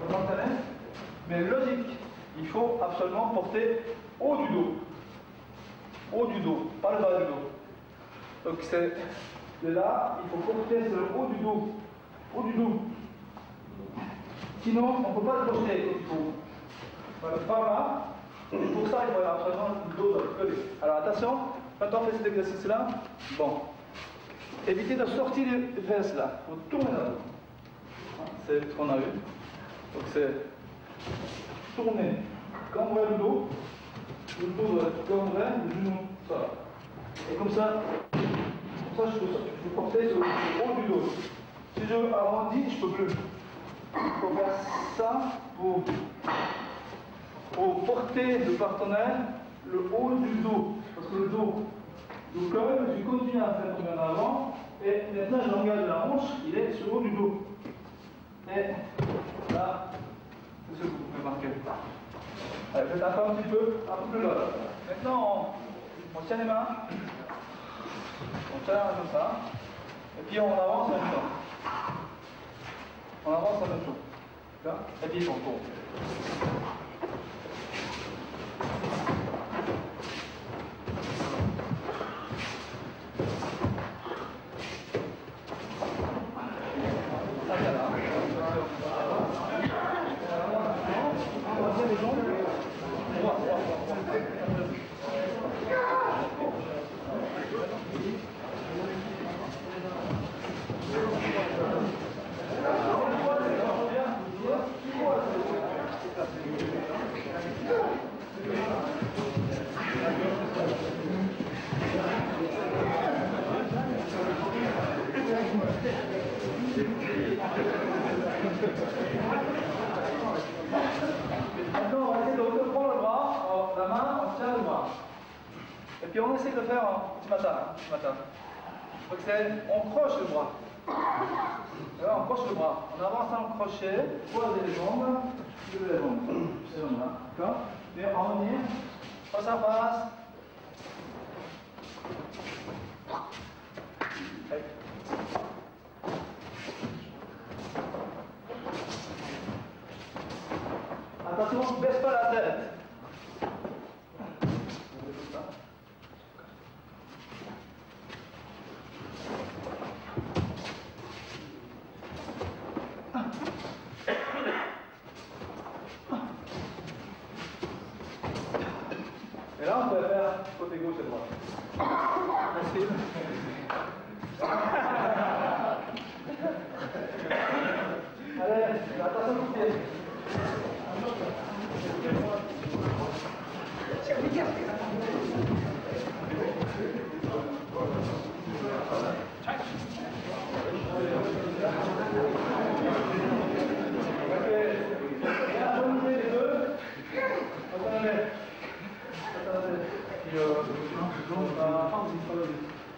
s'entraîner. Mais logique, il faut absolument porter haut du dos. Haut du dos, pas le bas du dos. Donc c'est là, il faut porter sur le haut du dos. Haut du dos. Sinon, on ne peut pas le porter comme il faut. Voilà, par là. Et pour ça, il faut absolument le dos collé. Alors attention, quand on fait cet exercice-là, bon, évitez de sortir les fesses là. Il faut tourner là. C'est ce qu'on a vu. Donc c'est tourner. Quand on voit le dos doit être comme vrai, le genou, ça. Et comme ça, je peux porter sur le haut du dos. Si je arrondis, je peux plus. Il faut faire ça pour porter le partenaire le haut du dos. Parce que le dos nous colle, je continue à faire tomber en avant. Et maintenant, le langage de la hanche, il est sur le haut du dos. Et là, c'est ce que vous pouvez marquer. Allez, faites un petit peu plus là. Maintenant, on tient les mains. On tient comme ça. Et puis on avance en même temps. On avance en même temps. Et puis on tourne. Maintenant, on va essayer de reprendre le bras, la main, on tient le bras. Et puis on essaie de faire un petit matin. Donc on croche le bras. Et là, on croche le bras. On avance en crochet, croiser les jambes, lever les jambes. Ces jambes-là. D'accord? Et en revenir, face à face. Allez. Attention, ne baisse pas la tête. Et là, on peut faire côté gauche et droite. Facile. Allez, attention aux pieds.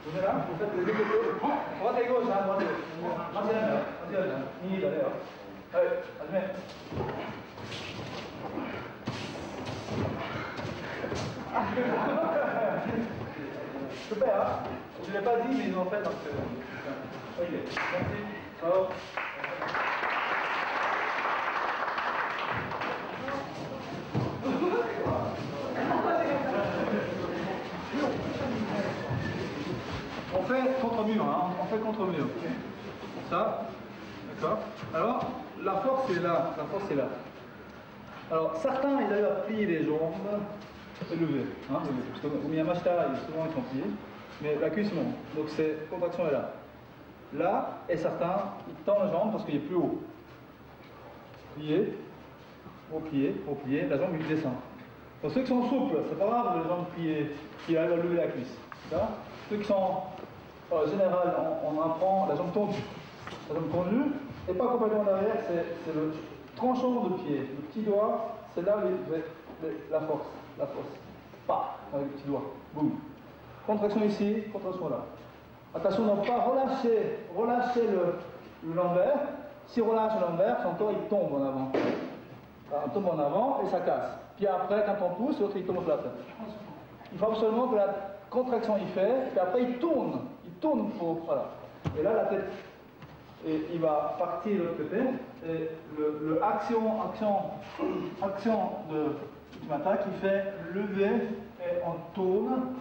Vous êtes là, vous faites les deux côtés. Droite et gauche, droite et gauche. Allez, allez. Super, hein? Je ne l'ai pas dit, mais ils ont fait, donc ok, merci. Ciao. On fait contre-mur, hein? On fait contre-mur. Ça, d'accord? Alors, la force est là, Alors, certains, ils arrivent à plier les jambes et lever, hein? Parce que au Miyamashita, souvent ils sont pliés, mais la cuisse non. Donc, cette contraction est là. Là, et certains, ils tendent la jambe parce qu'il est plus haut. Plier, la jambe il descend. Pour ceux qui sont souples, c'est pas grave les jambes pliées, qui arrivent à lever la cuisse. Ceux qui sont en général, on apprend la jambe tendue. La jambe tendue, et pas complètement derrière, c'est le tranchant de pied. Le petit doigt, c'est là la force. Pas, avec le petit doigt. Boum. Contraction ici, contraction là. Attention de ne pas relâcher le lombaire. Si on relâche le lombaire, son corps il tombe en avant. On tombe en avant et ça casse. Puis après, quand on pousse, l'autre il tombe sur la tête. Il faut absolument que la contraction il fait, puis après il tourne pour. Voilà. Et là, la tête, et il va partir de l'autre côté. Et le action du matin qui fait lever et on tourne,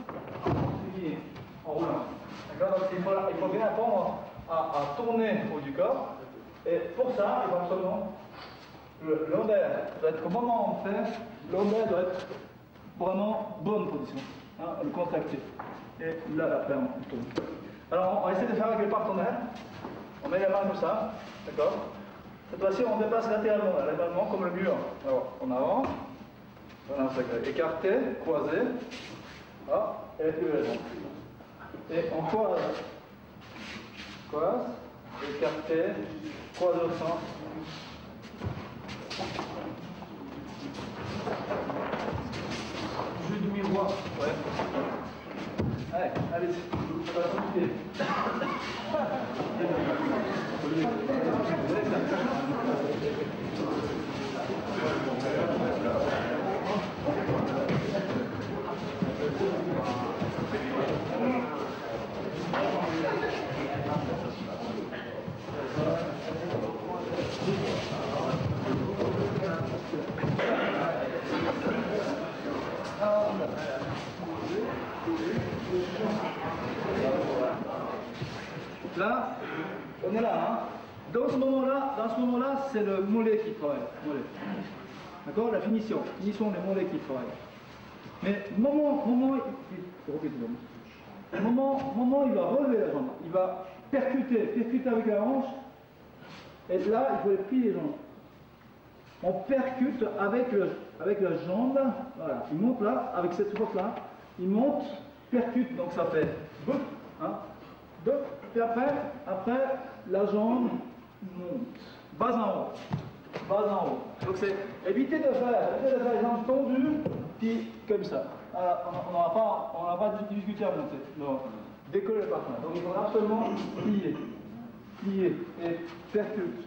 en roulant. D'accord? Donc il faut bien apprendre à tourner au haut du corps. Et pour ça, il faut absolument. Le lombaire doit être, au moment où on fait, le lombaire doit être vraiment bonne position, hein, le contracté. Et là, après, on tourne. Alors, on va essayer de faire avec le partenaire. On met les mains comme ça, d'accord? Cette fois-ci, on dépasse latéralement, comme le mur. Alors, on avance, écarté, croisé, et puis les jambes. Et on croise, écarté, quadrissant. Jeu du miroir, ouais. Allez, allez-y, ça va s'occuper. Là, on est là, hein. Dans ce moment-là, c'est le mollet qui travaille. D'accord? La finition des mollets qui travaillent. Mais moment, il va relever la jambe, il va percuter avec la hanche, et là, il faut les plier les jambes. On percute avec la jambe, voilà, il monte là, avec cette force-là, il monte, percute, donc ça fait boum, hein, boum, et après, la jambe monte, bas en haut. Donc c'est éviter de faire les jambes tendues, puis comme ça. Alors, on n'a pas de difficulté à monter. Non. Décoller le partenaire. Donc il faut absolument plier et percute.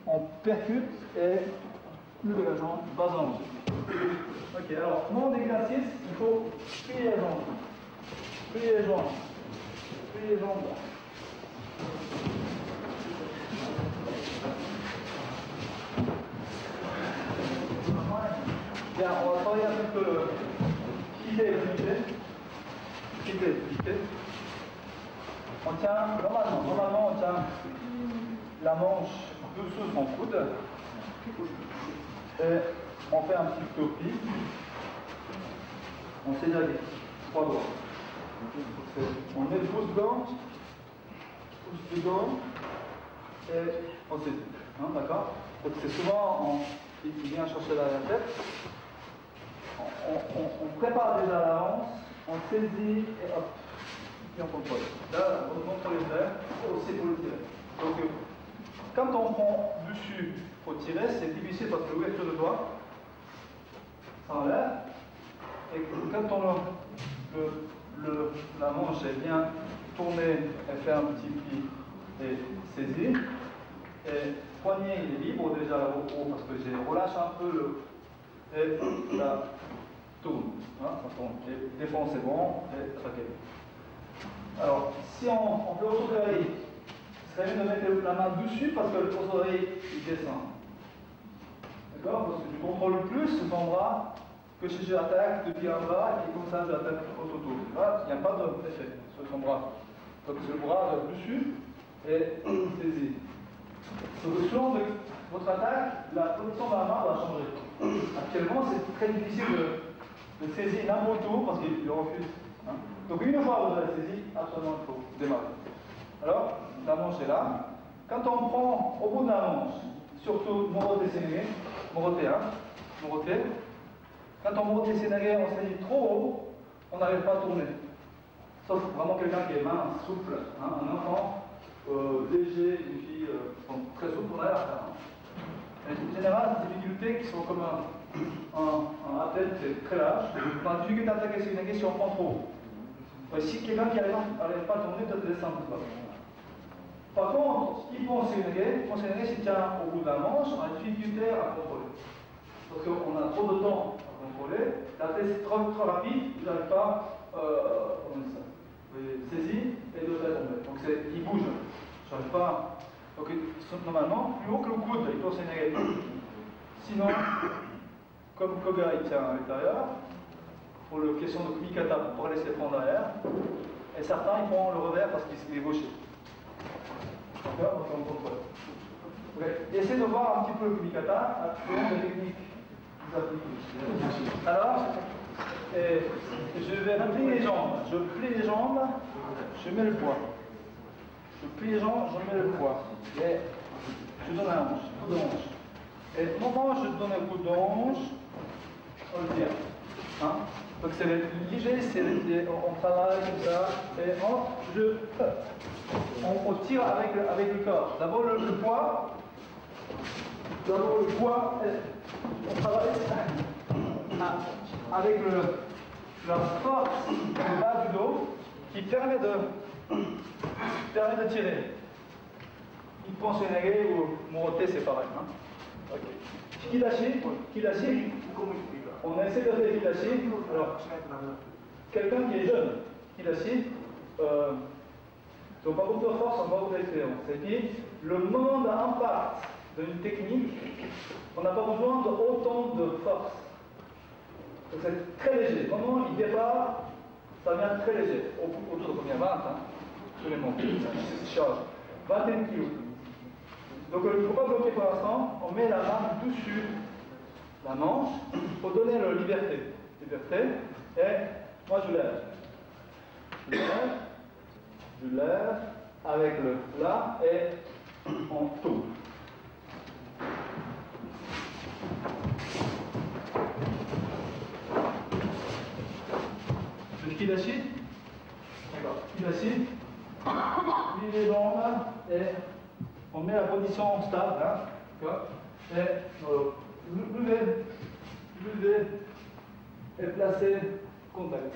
On percute et plus de la jambe, bas en haut. Ok, alors, mon exercice, il faut plier les jambes. Plier les jambes. Bien, on va travailler un peu le quitter et plier. On tient, normalement on tient la manche dessous son coude. Et on fait un petit topi. On saisit avec 3 doigts. On met le pouce du gant et on saisit. Hein, d'accord? Donc c'est souvent, il vient chercher la tête. On prépare déjà la hanche, on saisit et hop, puis on contrôle. Là, on contrôle les airs, aussi pour le tirer. Donc, quand on prend dessus pour tirer, c'est difficile parce que l'ouverture de doigt s'enlève. Et quand la manche est bien tournée, elle fait un petit pli et saisie. Et poignet, il est libre déjà au haut parce que j'ai relâché un peu et là, tourne. Hein, ça tourne. Et défense, c'est bon, et traquer. Alors, si on fait auto-oreille, ce serait mieux de mettre la main dessus parce que l'auto-oreille, il descend. D'accord? Parce que tu contrôles plus ton bras que si j'attaque depuis un bras et comme ça j'attaque autour. Là, il n'y a pas d'effet sur ton bras. Donc c'est le bras dessus et saisi. Donc selon votre attaque, la position de la main va changer. Actuellement, c'est très difficile de saisir n'importe où parce qu'il refuse. Hein. Donc une fois que vous avez saisi, absolument il faut démarrer. Alors, la manche est là. Quand on prend au bout de la manche, surtout moroté sénégalais, moroté. Quand on moroté sénégalais, on saisit trop haut, on n'arrive pas à tourner. Sauf vraiment quelqu'un qui est mince, souple, hein, un enfant léger, une fille très souple, on arrive à faire. En général, des difficultés qui sont comme un athlète très large. On a la difficulté d'attaquer sénégalais si on prend trop haut. Si quelqu'un qui n'arrive pas à tourner, peut-être descendre. Par contre, ce qu'il faut en sénégalais, s'il tient au bout de la manche, on a une difficulté à contrôler. Parce qu'on a trop de temps à contrôler, la tête est trop rapide, je n'arrive pas, saisir et de faire tomber. Donc il bouge, je n'arrive pas. Donc normalement, plus haut que le coude, il faut sénégalais. Sinon, comme Koga il tient à l'intérieur, pour la question de kumikata, pour laisser prendre derrière, et certains ils font le revers parce qu'il est gaucher. D'accord? Donc on contrôle. Okay. Essayez de voir un petit peu le kumikata selon les techniques que vous appliquez. Alors, je vais plier les jambes. Je plie les jambes, je mets le poids. Je plie les jambes, je mets le poids. Et je donne un hanche, coup de hanche. Et au moment où je donne un coup de hanche, on le tire. Hein? Donc l'idée, c'est on travaille comme ça, et on tire avec le corps. D'abord le poids, on travaille avec la force du bas du dos qui permet de tirer. Il pense énergie ou monter, c'est pareil. Hein? Okay. Kilashi, on essaie de faire Kilashi. Alors, quelqu'un qui est jeune, Kilashi, donc pas beaucoup de force, on va beaucoup d'expérience. Et puis, le moment d'impact d'une technique, on n'a pas besoin d'autant de force. C'est très léger. Au moment où il démarre, ça vient très léger. Autour de combien? 20, hein? Tous les mots. Charge. 21 kg. Donc il ne faut pas bloquer pour l'instant. On met la main dessus la manche pour donner la liberté. Et moi je lève. Je lève avec le là et on tourne. Le Kilashi. D'accord. Kilashi. Les jambes et on met la position stable. Hein. D'accord. Et lever et placer contact.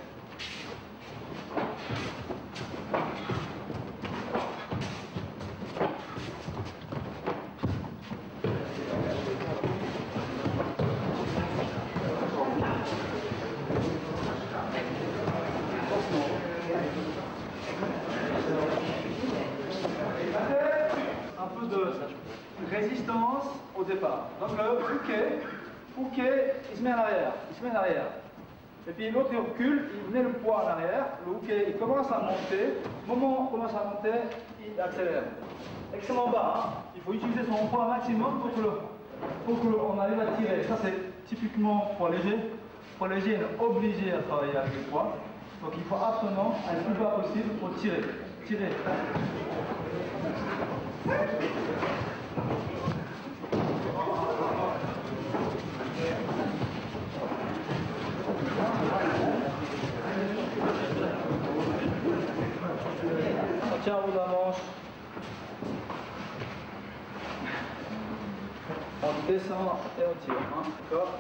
Résistance au départ. Donc le Uke, il se met en arrière. Et puis l'autre il recule, il met le poids en arrière. Le Uke, il commence à monter. Au moment où il commence à monter, il accélère. Extrêmement bas. Hein. Il faut utiliser son poids maximum pour que on arrive à tirer. Ça c'est typiquement poids léger. Poids léger est obligé à travailler avec le poids. Donc il faut absolument aller le plus bas possible pour tirer. On tient au bout de la manche. On descend et on tire. Hein. D'accord.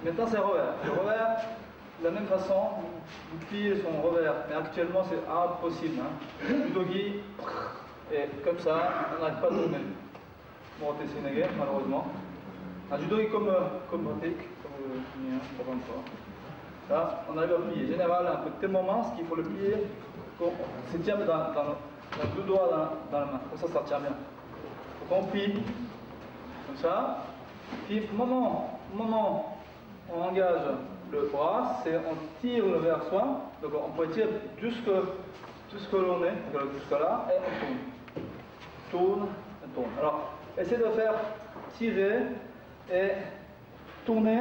Maintenant c'est revers. Le revers, de la même façon, vous pliez son revers. Mais actuellement c'est impossible. Hein. Le doggy, et comme ça, on n'arrive pas à tourner. Bon, c'est une guerre, malheureusement. Un judo est comme pratique, comme une fois. Là, on arrive à plier. En général, un peu tellement mince qu'il faut le plier. C'est tient dans deux doigts dans la main. Comme ça tient bien. Donc on plie, comme ça. Puis, au moment où on engage le bras, c'est on tire vers soi. Donc on peut tirer jusque l'on est, jusqu'à là, et on tourne. Alors, essayez de faire tirer et tourner,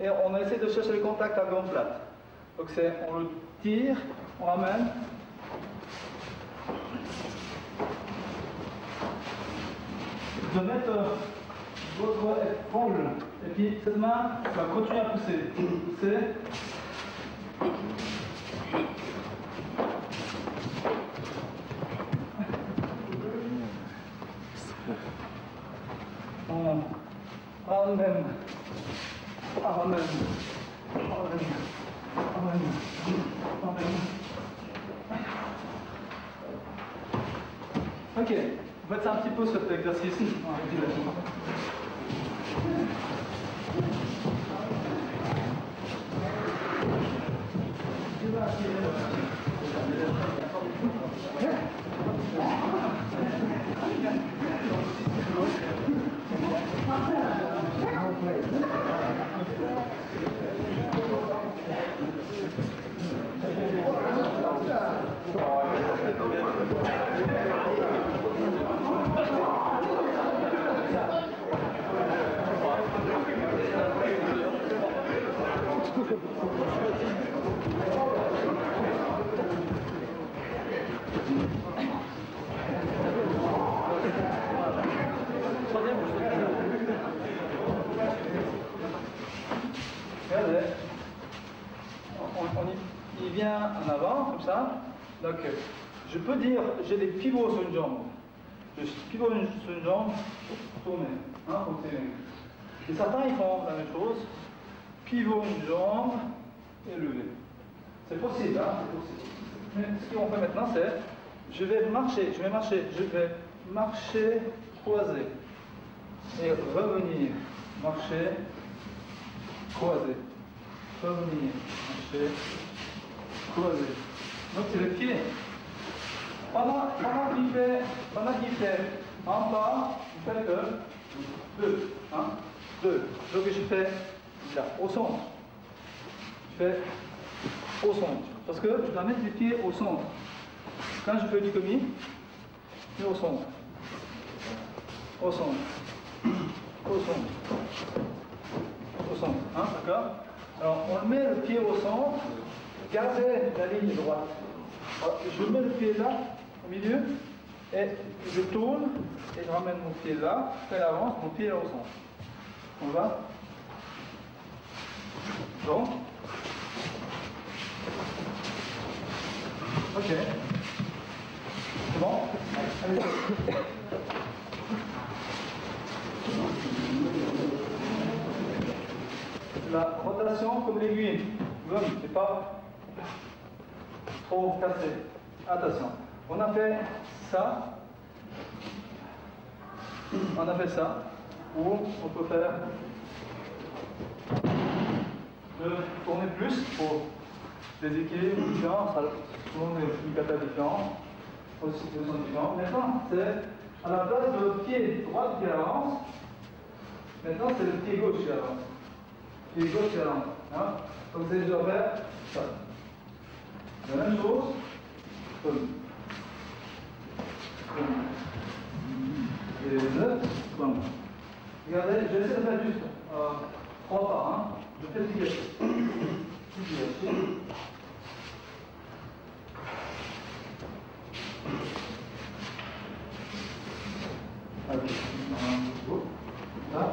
et on essaie de chercher le contact à gomme plate. Donc on le tire, on ramène. De mettre votre épaule, et puis cette main va continuer à pousser. Ok, faites un petit peu cet exercice. il vient en avant, comme ça. Donc, je peux dire, j'ai des pivots sur une jambe. Je pivot sur une jambe, tourner. Hein, et certains, ils font la même chose. Pivot une jambe et lever. C'est possible, hein, c'est possible. Mais ce qu'on fait maintenant, c'est, je vais marcher, croiser. Et revenir, marcher, croiser. Revenir, marcher, croiser. Donc c'est le pied. Pendant qu'il fait un pas, il fait que 2. Hein, 2. Donc je fais là, au centre. Je fais au centre. Parce que je dois mettre les pieds au centre. Quand je fais du commis, je mets au centre. Au centre. Au centre. Au centre. Hein, d'accord? Alors on met le pied au centre, gardez la ligne droite. Alors, je mets le pied là, au milieu, et je tourne, et je ramène mon pied là, je fais l'avance, mon pied est au centre. On va? Donc, ok. C'est bon? Allez. La rotation comme l'aiguille. C'est pas trop cassé. Attention. On a fait ça. Ou on peut faire de tourner plus pour des équilibres différents, selon des indicateurs différents, aussi situations différentes. Maintenant, c'est à la place de pied droit qui avance, maintenant c'est le pied gauche qui avance. Pied gauche qui avance. Hein? Donc c'est déjà faire ça. La même chose, comme. Et le comme. Regardez, je vais essayer de faire juste 3 pas. Hein? Je fais ce là,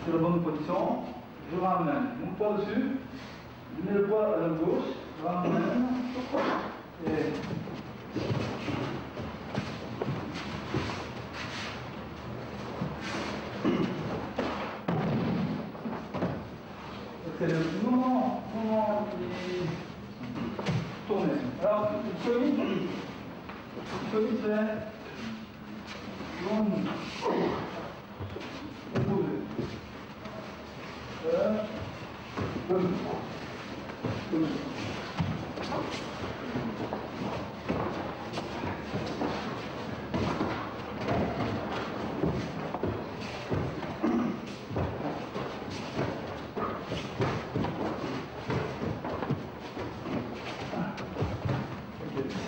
c'est la bonne position. Je ramène mon poids dessus, je mets le poids à la gauche, je ramène et c'est le moment qui tourne. Alors, le commit c'est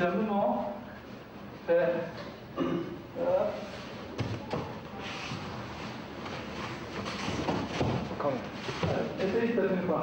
c'est un moment fait essayez de faire une fois.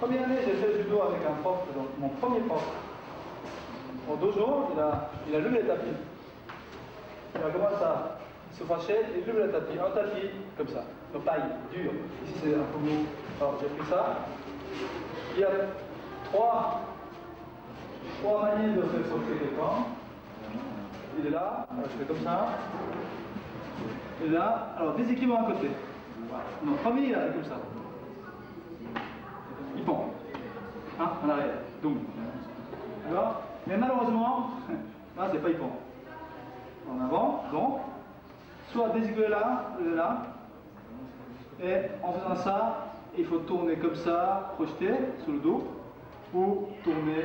Première année, j'ai fait le judo avec un prof, donc mon premier prof. En dojo, il a levé le tapis. Il a commencé à se fâcher et lever le tapis. Un tapis comme ça, de taille, dur. Ici, c'est un peu mou. Alors, j'ai pris ça. Il y a trois manières de faire sauter quelqu'un. Il est là, alors je fais comme ça. Et là, alors déséquilibre à côté. Non, premier, il est comme ça. Il pend. Hein, en arrière. Donc. Alors, mais malheureusement, là, c'est pas il pend. En avant, donc, soit déséquilibrer là, et en faisant ça, il faut tourner comme ça, projeter sur le dos, ou tourner.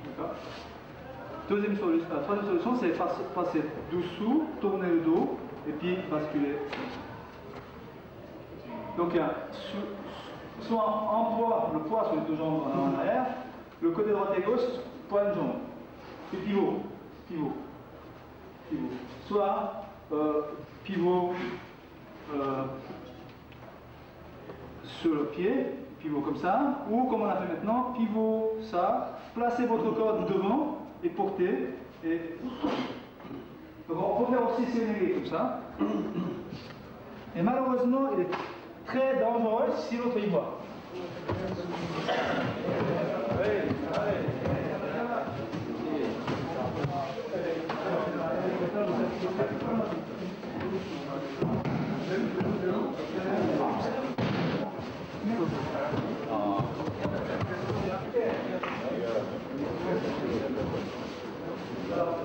D'accord? Troisième solution, c'est passer dessous, tourner le dos et puis basculer. Donc il y a soit en poids, le poids sur les deux jambes en arrière, le côté droit et gauche, poids de jambe. Puis pivot. Soit pivot sur le pied, pivot comme ça, ou comme on a fait maintenant, pivot ça, placez votre corps devant et portez. Donc on peut faire aussi sénéguer comme ça. Et malheureusement, il est très dangereux si l'autre y voit.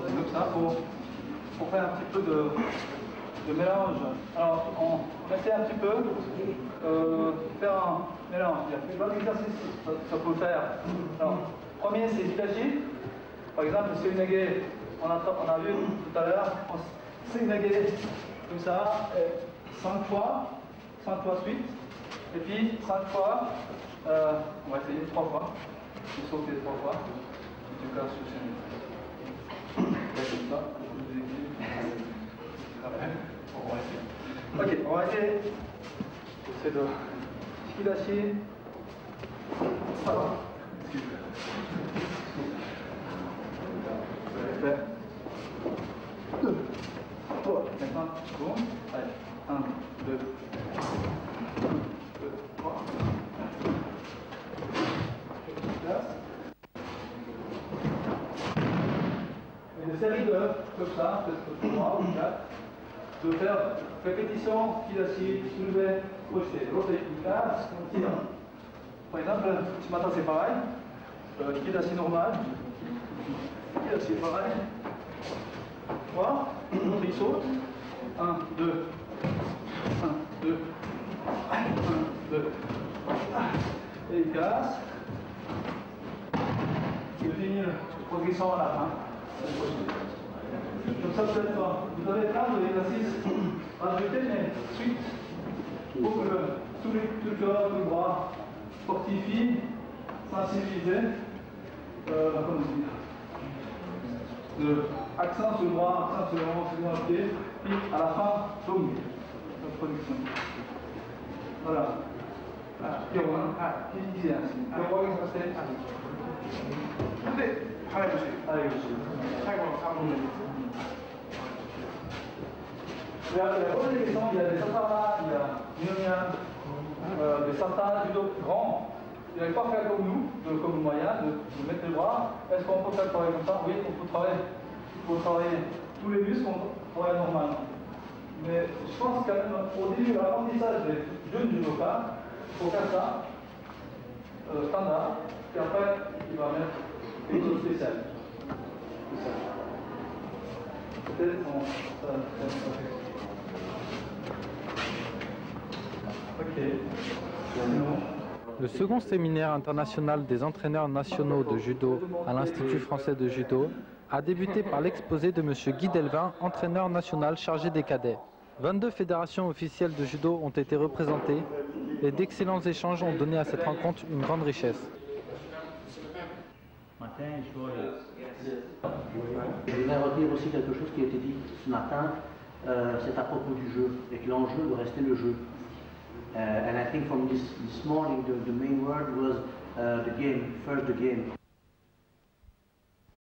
C'est comme ça pour faire un petit peu de mélange. Alors on essaie un petit peu faire un mélange. Il y a plein d'exercices ça peut faire. Alors, premier c'est Hitachi. Par exemple, le Seunage, on a vu tout à l'heure, Seunage comme ça, 5 fois suite, et puis 5 fois, on va essayer 3 fois, tu sauter 3 fois, et tu casses le Seunage. Comme ça, ok, on va essayer. J'essaie de Hitachi. Ça va. Fait. 2, 3, maintenant, bon. Allez, 1, 2, 3. Et des séries de comme ça, peut-être 3 ou 4, de faire répétition, Hitachi, soulever, projeter. L'autre est casse, tirant. Par exemple, ce matin c'est pareil, Hitachi normal. Hitachi pareil. 3, l'autre il saute. 1, 2, 1, 2, 1, 2. Et il casse. Il finit la progression à la fin. Comme ça, peut-être pas. Vous avez plein d'exercices rajoutés, mais suite, pour que tout le corps, tout le bras fortifie, sensibiliser, comment dire, accent sur le bras, accent sur le ventre, sur le pied, puis à la fin, boum, la production. Voilà. Qui disait ainsi. Allez, il y a des questions, il y a des sasaras, il y a des sasaras du dos grands. Ils n'avaient pas fait comme nous, comme moyen, de mettre les bras. Est-ce qu'on peut faire travailler comme ça? Oui, on peut travailler tous les muscles qu'on travaille normalement. Mais je pense quand même, au début de l'apprentissage des jeunes judokas, il faut faire ça, standard, puis après, il va mettre quelque chose de spécial. Peut-être Le second séminaire international des entraîneurs nationaux de judo à l'Institut français de judo a débuté par l'exposé de M. Guy Delvin, entraîneur national chargé des cadets. 22 fédérations officielles de judo ont été représentées et d'excellents échanges ont donné à cette rencontre une grande richesse. Je voudrais retenir aussi quelque chose qui a été dit ce matin, c'est à propos du jeu, et que l'enjeu doit rester le jeu. And I think from this morning, the main word was the game, first the game.